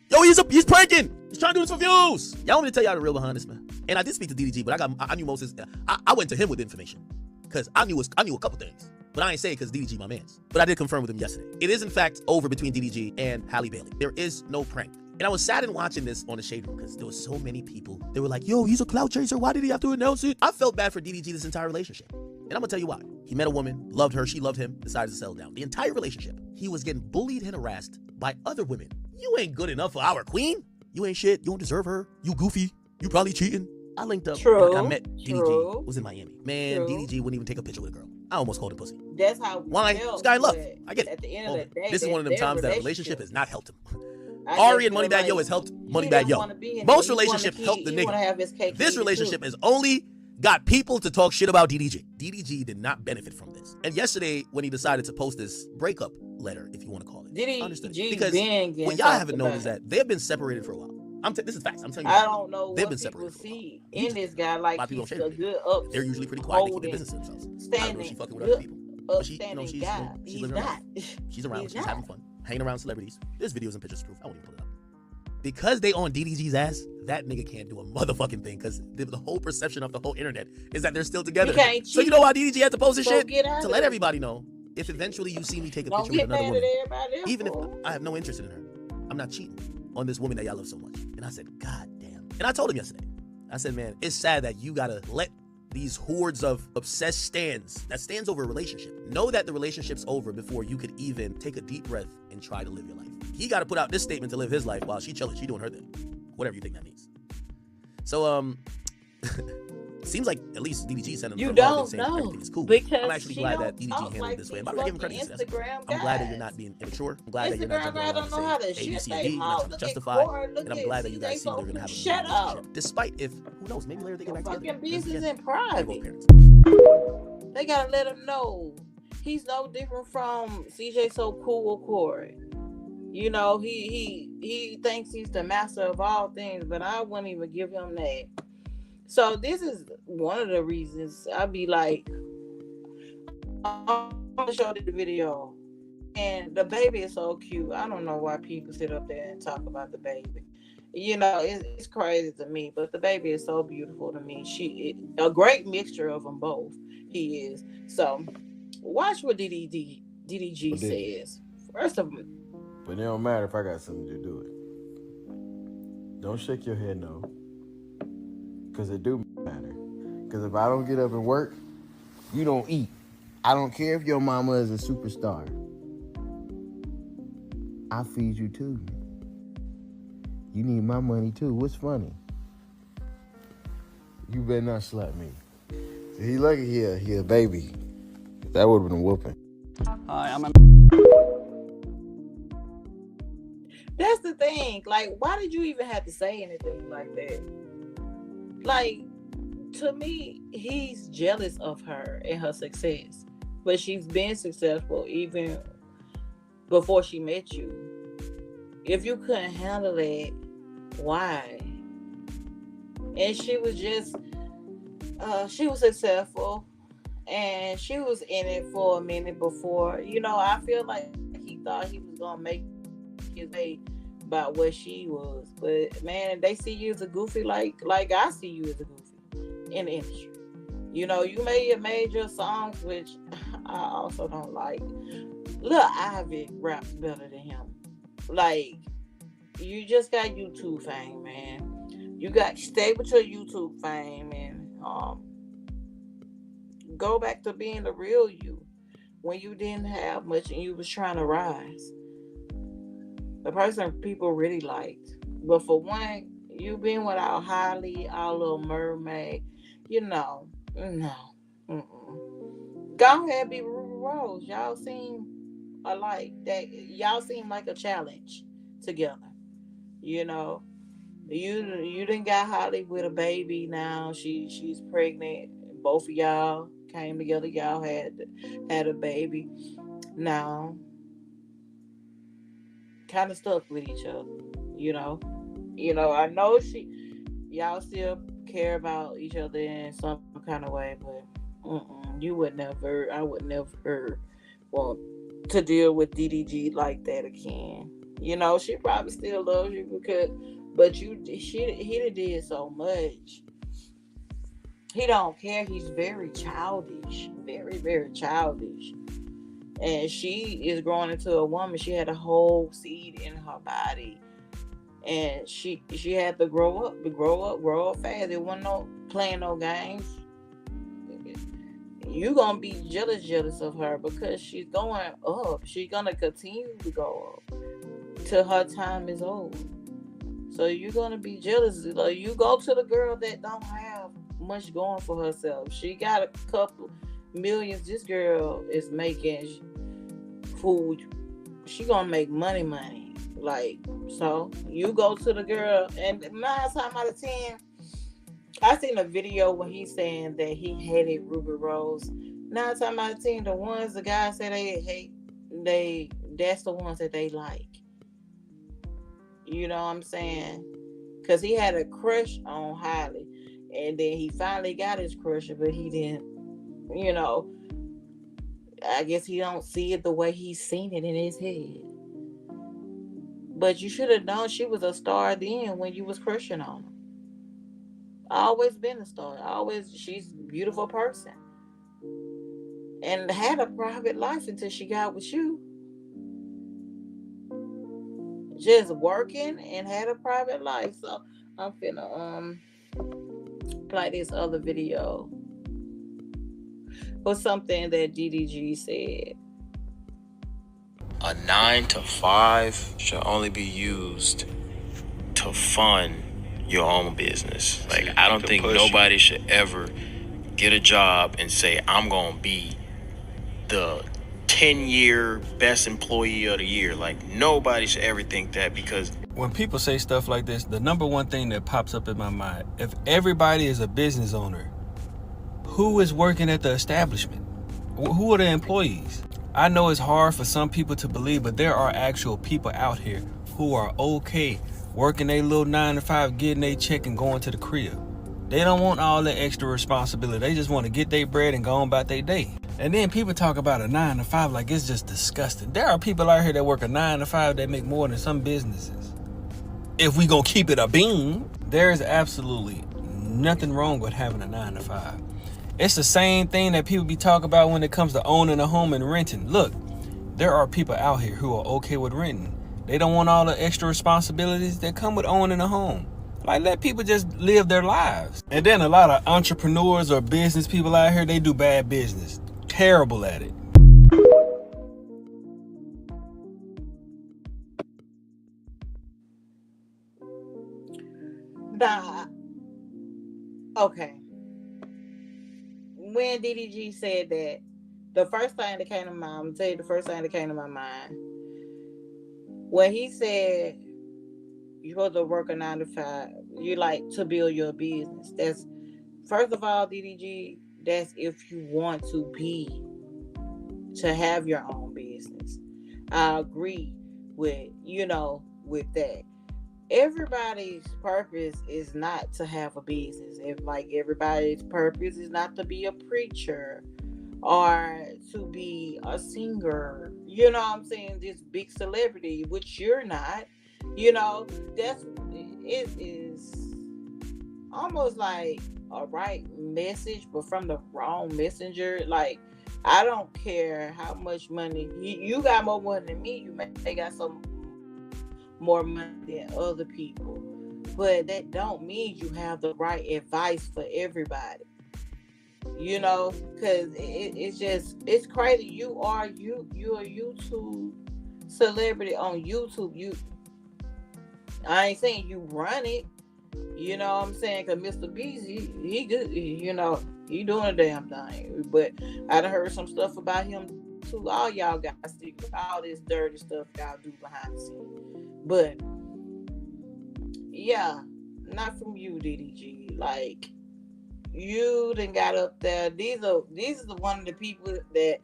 yo, he's pranking. He's trying to do this for views. Y'all want me to tell y'all the real behind this, man? And I did speak to DDG, but I knew Moses. I went to him with information because I knew a couple things, but I ain't say it because DDG my man's. But I did confirm with him yesterday. It is in fact over between DDG and Halle Bailey. There is no prank. And I was sad in watching this on the Shade Room because there was so many people. They were like, yo, he's a clout chaser. Why did he have to announce it? I felt bad for DDG this entire relationship. And I'm going to tell you why. He met a woman, loved her, she loved him, decided to settle down. The entire relationship, he was getting bullied and harassed by other women. You ain't good enough for our queen. You ain't shit. You don't deserve her. You goofy. You probably cheating. I linked up. True. I met DDG. It was in Miami. Man, True. DDG wouldn't even take a picture with a girl. I almost called him pussy. That's how Why? felt, This guy in love. I get it. At the end of the day, this is one of them times that relationship has not helped him. Ari and Moneybag Yo has helped Moneybag Yo. Most relationships help the nigga. Have his cake This relationship has only got people to talk shit about DDG. DDG did not benefit from this. And yesterday, when he decided to post this breakup letter, if you want to call it, DDG because what y'all haven't known is that they've been separated for a while. This is facts. I'm telling you. I don't know they've what been people separated see in this guy. Like, he's a good up. They're usually pretty quiet. They keep their business to themselves. I don't know if she fucking with other people. But she, she's living her life. She's around. She's having fun, hanging around celebrities. There's videos and pictures to proof. I won't even pull it up. Because they on DDG's ass, that nigga can't do a motherfucking thing, because the whole perception of the whole internet is that they're still together. So you know why DDG had to post this shit? To let everybody know, if eventually you see me take a picture with another woman, even if I have no interest in her, I'm not cheating on this woman that y'all love so much. And I said, God damn. And I told him yesterday, I said, man, it's sad that you gotta let these hordes of obsessed stands over a relationship know that the relationship's over before you could even take a deep breath and try to live your life. He got to put out this statement to live his life while she chilling, she doing her thing, whatever you think that means. So seems like at least DDG sent him you saying know everything is cool. because I'm actually glad that DDG handled it this way. I'm not giving credit to that. I'm glad that you're not being immature. I'm glad that you're not jumping around and saying A, B, C, and D. You're not trying to justify. And I'm glad that you guys seem they're going to have a relationship. Despite if, who knows, maybe later they get back together. Fucking business in private. They gotta let him know he's no different from CJ So Cool or Corey. You know, he thinks he's the master of all things, but I wouldn't even give him that. So this is one of the reasons I'd be like, I'm gonna show the video, and the baby is so cute. I don't know why people sit up there and talk about the baby. You know, it's crazy to me, but the baby is so beautiful to me. A great mixture of them both. He is. So watch what DDG says. First of all, but it don't matter if I got something to do it. Don't shake your head no, because it do matter. Because if I don't get up and work, you don't eat. I don't care if your mama is a superstar. I feed you too. You need my money too. What's funny? You better not slap me. He lucky he a baby. That would have been a whooping. That's the thing. Like, why did you even have to say anything like that? Like, to me, he's jealous of her and her success. But she's been successful even before she met you. If you couldn't handle it, why? And she was just, she was successful, and she was in it for a minute before. You know, I feel like he thought he was gonna make his way about what she was, but man, they see you as a goofy, like I see you as a goofy in the industry. You know, you may have made your songs, which I also don't like. Lil Ivy raps better than him. Like, you just got YouTube fame, man. You got stay with your YouTube fame and go back to being the real you when you didn't have much and you was trying to rise. The person people really liked. But for one, you been without Halle, our Little Mermaid, you know, no. Mm-mm. Go ahead, be Ruby Rose. Y'all seem alike. That y'all seem like a challenge together. You know, you done got Halle with a baby now. She's pregnant. Both of y'all came together. Y'all had a baby. Now, kind of stuck with each other. You know, I know y'all still care about each other in some kind of way, but I would never want to deal with DDG like that again. You know, she probably still loves you but he did so much. He don't care. He's very childish, very, very childish. And she is growing into a woman. She had a whole seed in her body. And she had to grow up fast. There wasn't no playing no games. You gonna be jealous of her because she's going up. She's gonna continue to go up till her time is over. So you're gonna be jealous. Like, you go to the girl that don't have much going for herself. She got a couple millions. This girl is making food. She gonna make money. Like, so you go to the girl, and 9 times out of 10, I seen a video when he's saying that he hated Ruby Rose. 9 times out of 10, the guys say they hate, that's the ones that they like. You know what I'm saying? Because he had a crush on Halle, and then he finally got his crush, but he didn't. You know, I guess he don't see it the way he's seen it in his head. But you should have known she was a star then when you was crushing on her. Always been a star. She's a beautiful person. And had a private life until she got with you. Just working and had a private life. So I'm finna play this other video for something that DDG said. A 9 to 5 should only be used to fund your own business. Like, I don't think nobody should ever get a job and say, I'm gonna be the 10-year best employee of the year. Like, nobody should ever think that, because when people say stuff like this, the number one thing that pops up in my mind, if everybody is a business owner, who is working at the establishment? Who are the employees? I know it's hard for some people to believe, but there are actual people out here who are okay working a little 9 to 5, getting their check and going to the crib. They don't want all that extra responsibility. They just want to get their bread and go on about their day. And then people talk about a 9 to 5 like it's just disgusting. There are people out here that work a 9 to 5 that make more than some businesses. If we gonna keep it a bean, there is absolutely nothing wrong with having a 9 to 5. It's the same thing that people be talking about when it comes to owning a home and renting. Look, there are people out here who are okay with renting. They don't want all the extra responsibilities that come with owning a home. Like, let people just live their lives. And then a lot of entrepreneurs or business people out here, they do bad business. Terrible at it. Nah. Okay. When DDG said that, the first thing that came to mind, I'm gonna tell you the first thing that came to my mind. When he said you're supposed to work a 9 to 5, you like to build your business. That's, first of all, DDG, that's if you want to have your own business. I agree with that. Everybody's purpose is not to have a business. Everybody's purpose is not to be a preacher or to be a singer. You know what I'm saying? This big celebrity, which you're not. It is almost like a right message, but from the wrong messenger. Like, I don't care how much money you got, more money than me. You may got some more money than other people, but that don't mean you have the right advice for everybody. Because it's crazy. You're a YouTube celebrity on YouTube. I ain't saying you run it. You know what I'm saying? Because Mr. Beast, he good. He doing a damn thing. But I done heard some stuff about him too. All y'all got to see all this dirty stuff y'all do behind the scenes. But yeah, not from you, DDG. Like, you done got up there. These are the one of the people that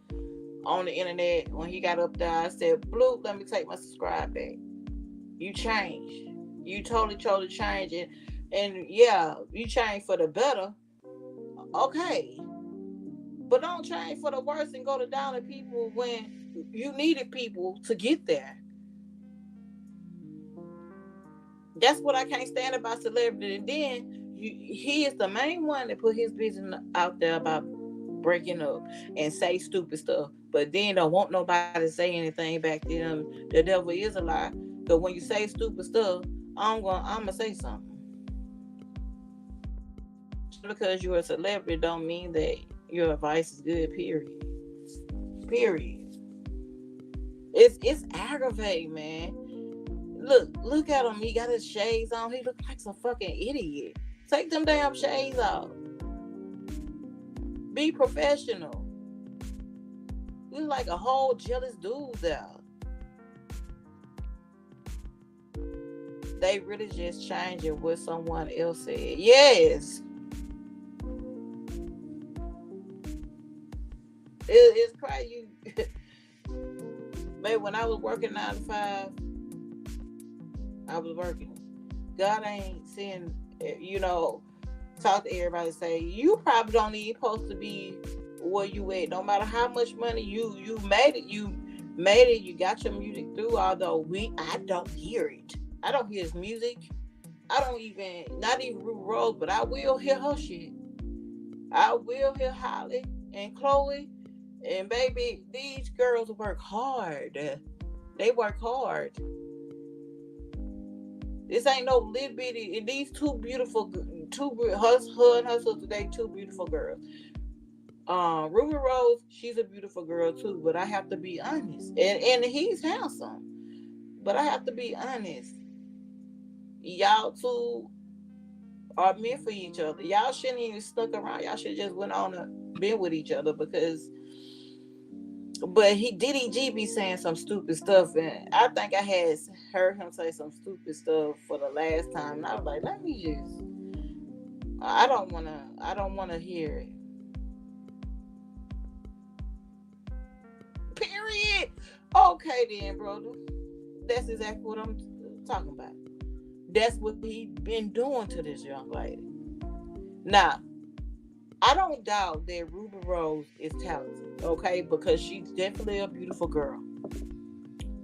on the internet, when he got up there, I said, Blue, let me take my subscribe back. You changed. You totally changed it. And yeah, you changed for the better. Okay. But don't change for the worse and go to down to people when you needed people to get there. That's what I can't stand about celebrity. And then he is the main one that put his business out there about breaking up and say stupid stuff. But then don't want nobody to say anything back to him. The devil is a lie. But when you say stupid stuff, I'm gonna say something. Just because you're a celebrity don't mean that your advice is good. Period. It's aggravating, man. Look at him. He got his shades on. He looks like some fucking idiot. Take them damn shades off. Be professional. You like a whole jealous dude there. they really just changing what someone else said. Yes. It's crazy. Babe, when I was working 9 to 5, I was working. God ain't saying, talk to everybody, say, you probably don't even supposed to be where you at. No matter how much money you made it, you got your music through, although I don't hear it. I don't hear his music. I don't even, not even Ruby Rose, but I will hear her shit. I will hear Halle and Chloe. And baby, these girls work hard. They work hard. This ain't no little bitty. And these her and her sister, they two beautiful girls. Ruby Rose, she's a beautiful girl too, but I have to be honest. And he's handsome. But I have to be honest. Y'all two are meant for each other. Y'all shouldn't even stuck around. Y'all should just went on and been with each other because. But DDG be saying some stupid stuff, and I think I had heard him say some stupid stuff for the last time. And I was like, let me just. I don't wanna hear it. Period. Okay then, brother. That's exactly what I'm talking about. That's what he been doing to this young lady. Now, I don't doubt that Ruby Rose is talented, okay? Because she's definitely a beautiful girl.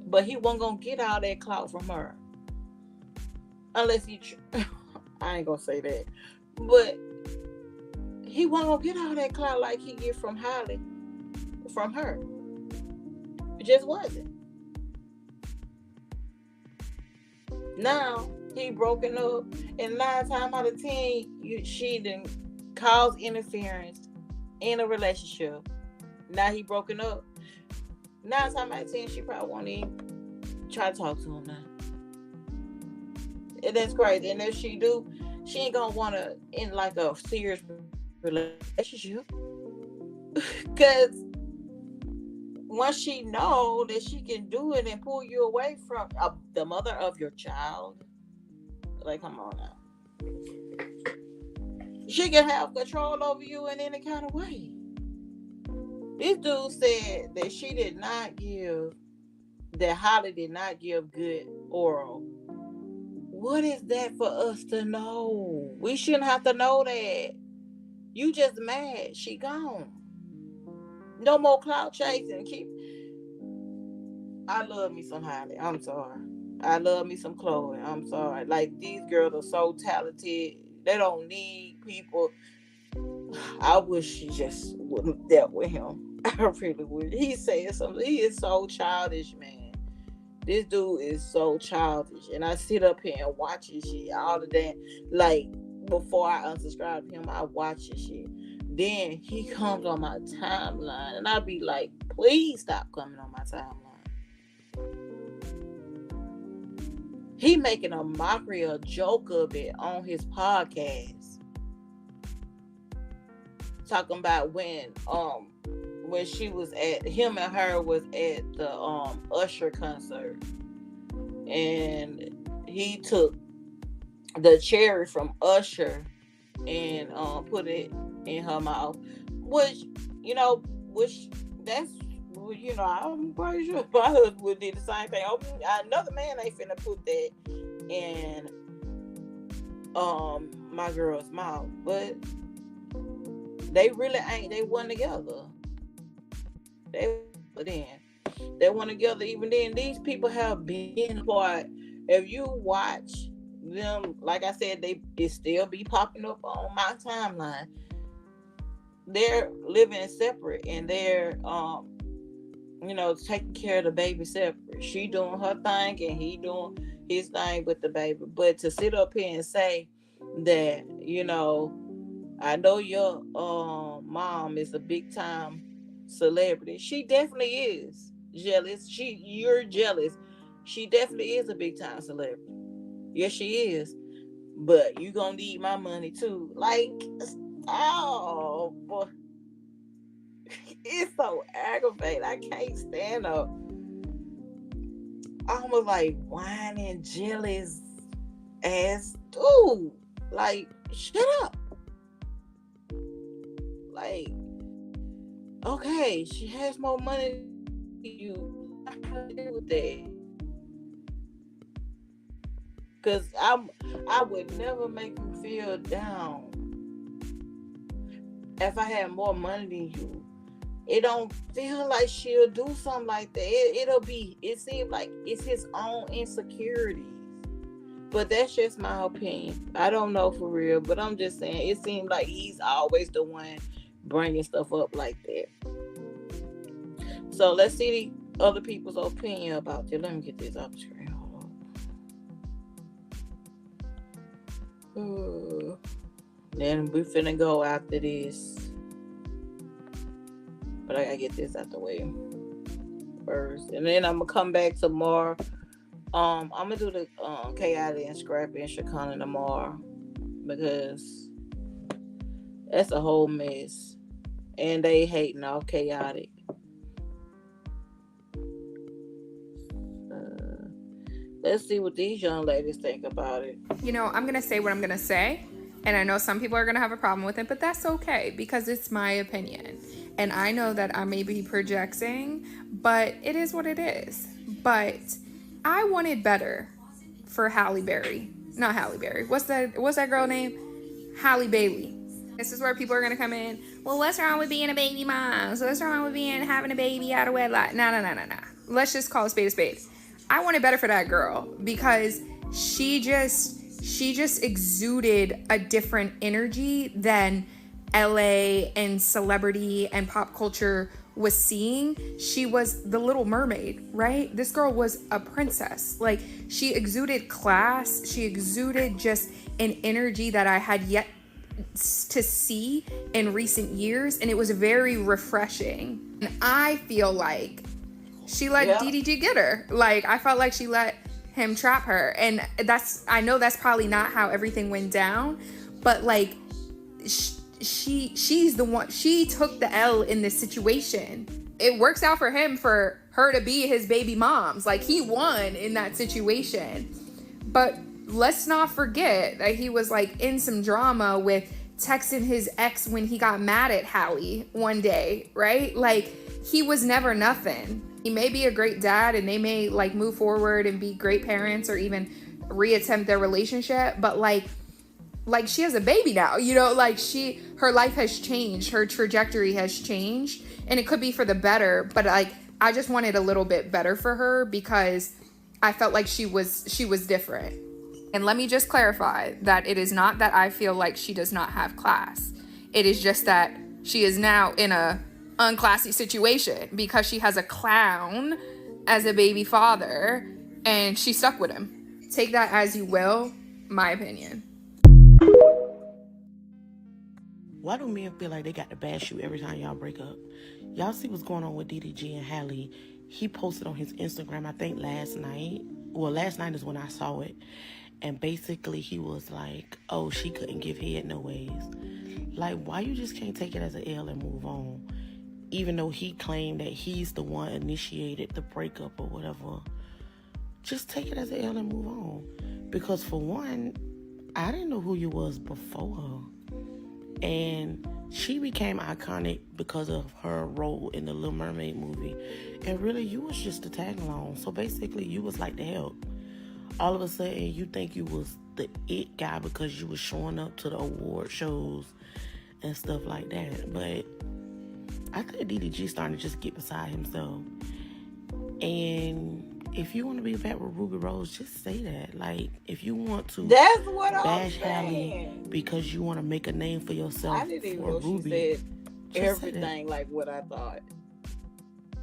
But he wasn't going to get all that clout from her. Unless I ain't going to say that. But he wasn't going to get all that clout like he get from Halle, from her. It just wasn't. Now, he broken up. And 9 times out of 10, she didn't cause interference in a relationship. Now he broken up. 9 times out of 10, she probably won't even try to talk to him now. And that's crazy. And if she do, she ain't gonna want to in like a serious relationship. Because once she know that she can do it and pull you away from the mother of your child, like, come on now. She can have control over you in any kind of way. This dude said that Halle did not give good oral. What is that for us to know? We shouldn't have to know that. You just mad. She gone. No more clout chasing. I love me some Halle. I'm sorry. I love me some Chloe. I'm sorry. Like, these girls are so talented. They don't need people. I wish she just wouldn't have dealt with him. I really would. He said something. He is so childish, man. This dude is so childish. And I sit up here and watch his shit all the day. Like, before I unsubscribe to him, I watch his shit. Then he comes on my timeline. And I be like, please stop coming on my timeline. He making a mockery, a joke of it on his podcast. Talking about when she was him and her was at the Usher concert. And he took the cherry from Usher and put it in her mouth. Which that's, I'm pretty sure my husband did the same thing. Another man ain't finna put that in my girl's mouth. But they really ain't. They wasn't together. They weren't together. Even then, these people have been apart. If you watch them, like I said, it still be popping up on my timeline. They're living separate, and they're taking care of the baby separate. She doing her thing and he doing his thing with the baby. But to sit up here and say that, I know your mom is a big time celebrity. She definitely is jealous. You're jealous. She definitely is a big time celebrity. Yes, she is. But you gonna need my money too. Like, oh boy. It's so aggravating. I can't stand up. Almost like whining, jealous. ass dude. Like, shut up. Like, okay, she has more money than you. How to deal with that? Cause I would never make you feel down if I had more money than you. It don't feel like she'll do something like that. It seems like it's his own insecurities. But that's just my opinion. I don't know for real, but I'm just saying it seems like he's always the one bringing stuff up like that. So let's see the other people's opinion about this. Let me get this off the screen. Hold on. Then we finna go after this. But I gotta get this out the way first. And then I'm gonna come back tomorrow. I'm gonna do the Chaotic and Scrappy and Shakana tomorrow. Because that's a whole mess. And they hating off Chaotic. Let's see what these young ladies think about it. You know, I'm gonna say what I'm gonna say. And I know some people are gonna have a problem with it, but that's okay because it's my opinion. And I know that I may be projecting, but it is what it is. But I wanted better for Halle Berry. Not Halle Berry. What's that girl name? Halle Bailey. This is where people are gonna come in. Well, what's wrong with being a baby mom? So what's wrong with having a baby out of wedlock? No. Let's just call a spade a spade. I wanted better for that girl because she just exuded a different energy than LA and celebrity and pop culture was seeing. She was the Little Mermaid, right? This girl was a princess. Like, she exuded class. She exuded just an energy that I had yet to see in recent years, and it was very refreshing. And I feel like she let DDG get her. Like, I felt like she let him trap her, and I know that's probably not how everything went down, but like she's the one, she took the L in this situation. It works out for him for her to be his baby moms. Like, he won in that situation. But let's not forget that he was like in some drama with texting his ex when he got mad at Halle one day, right? Like, he was never nothing. He may be a great dad and they may like move forward and be great parents or even reattempt their relationship, but like she has a baby now, you know, like her life has changed, her trajectory has changed, and it could be for the better, but like I just wanted a little bit better for her because I felt like she was different. And let me just clarify that it is not that I feel like she does not have class. It is just that she is now in a unclassy situation because she has a clown as a baby father and she stuck with him. Take that as you will, my opinion. Why do men feel like they got to bash you every time y'all break up? Y'all see what's going on with DDG and Halle. He posted on his Instagram, I think last night. Well, last night is when I saw it. And basically he was like, oh, she couldn't give head no ways. Like, why you just can't take it as an L and move on? Even though he claimed that he's the one initiated the breakup or whatever. Just take it as an L and move on. Because for one, I didn't know who you was before her. And she became iconic because of her role in the Little Mermaid movie. And really, you was just a tag along. So basically, you was like the help. All of a sudden, you think you was the it guy because you was showing up to the award shows and stuff like that. But I think DDG starting to just get beside himself. And if you want to be back with Ruby Rose, just say that. Like, if you want to That's what bash I'm Halle saying. Because you want to make a name for yourself, I didn't even for know Ruby, she said just say everything like what I thought.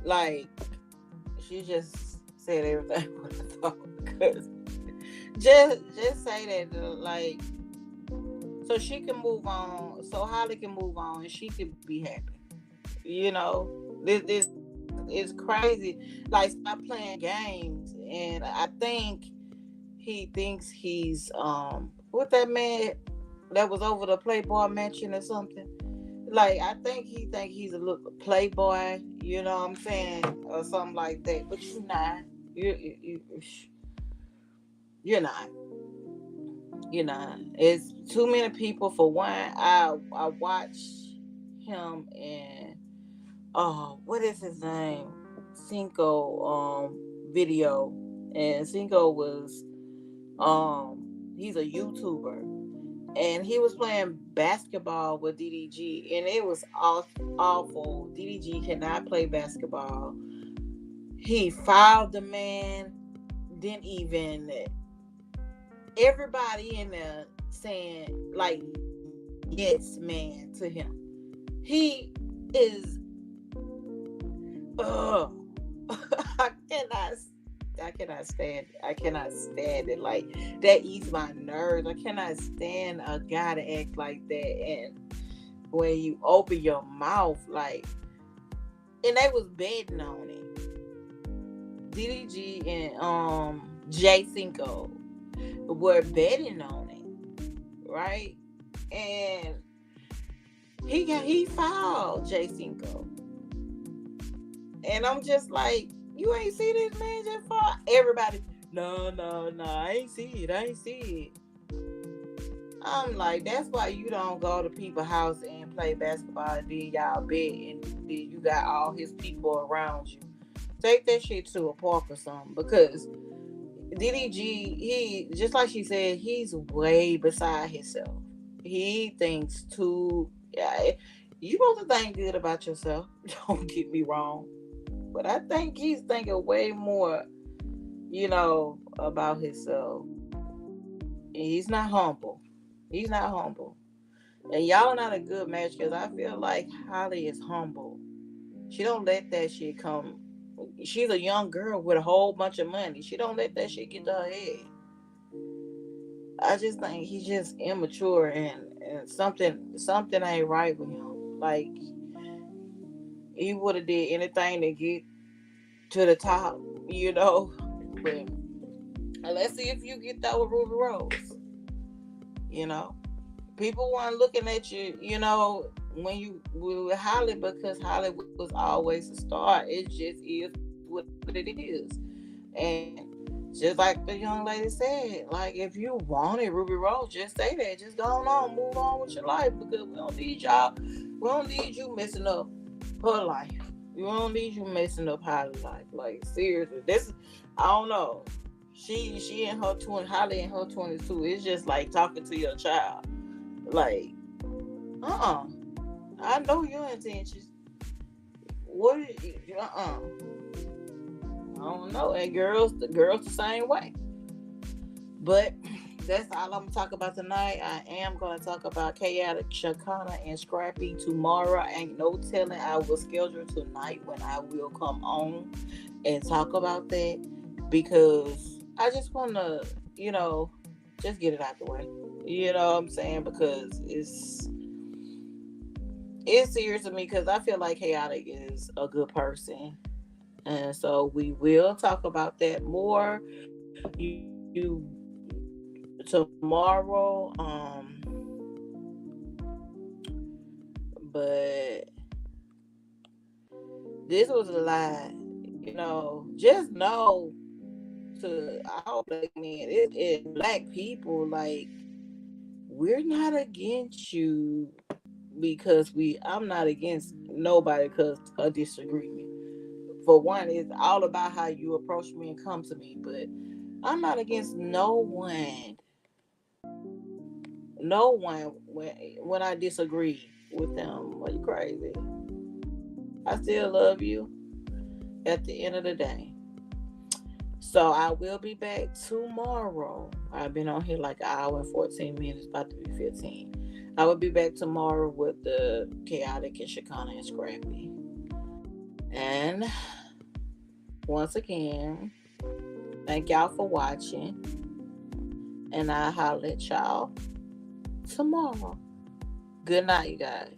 Like, she just said everything what I thought. Cause just say that, like, so she can move on, so Halle can move on, and she can be happy. You know, this is crazy. Like, stop playing games. And I think he thinks he's what that man that was over the Playboy Mansion or something. Like, I think he he's a little playboy, you know what I'm saying, or something like that. But you're not. You're not. It's too many people. For one, I watched him in what is his name? Cinco video, and Cinco was he's a YouTuber, and he was playing basketball with DDG, and it was awful. DDG cannot play basketball. He fouled the man. Didn't even everybody in there saying like yes man to him. He is I cannot stand it. I cannot stand it. Like that eats my nerves. I cannot stand a guy to act like that. And when you open your mouth, like, and they was betting on it. DDG and J Cinco were betting on it, right? And he fouled J Cinco, and I'm just like, you ain't see this man just fall. Everybody, no, I ain't see it. I'm like, that's why you don't go to people's house and play basketball, and then y'all bet, and then you got all his people around you. Take that shit to a park or something, because DDG, he, just like she said, he's way beside himself. He thinks too. Yeah, you supposed to think good about yourself. Don't get me wrong, but I think he's thinking way more, about himself. He's not humble. He's not humble. And y'all not a good match, because I feel like Halle is humble. She don't let that shit come. She's a young girl with a whole bunch of money. She don't let that shit get to her head. I just think he's just immature, and something ain't right with him. Like, he would have did anything to get to the top, But let's see if you get that with Ruby Rose. People weren't looking at you, when you with Halle, because Halle was always a star. It just is what it is. And just like the young lady said, like, if you wanted Ruby Rose, just say that. Just go on, move on with your life, because we don't need y'all. We don't need you messing up her life. We don't need you messing up Holly's life. Like, seriously, I don't know. She in her 20s, Halle in her 20s too. It's just like talking to your child. Like, I know your intentions. What? I don't know. And the girls the same way. But that's all I'm gonna talk about tonight. I am gonna talk about Chaotic, Shakana, and Scrappy tomorrow. Ain't no telling. I will schedule tonight when I will come on and talk about that, because I just wanna, just get it out the way. You know what I'm saying? Because it's serious to me, because I feel like Chaotic is a good person. And so we will talk about that more. You tomorrow. But this was a lie. Just know, to all black men, black people, like, we're not against you, because I'm not against nobody because a disagreement. For one, it's all about how you approach me and come to me, but I'm not against no one. No one when I disagree with them. Are you crazy? I still love you at the end of the day. So I will be back tomorrow. I've been on here like an hour and 14 minutes, about to be 15. I will be back tomorrow with the Chaotic and Shakana and Scrappy. And once again, thank y'all for watching. And I'll holler at y'all tomorrow. Good night, you guys.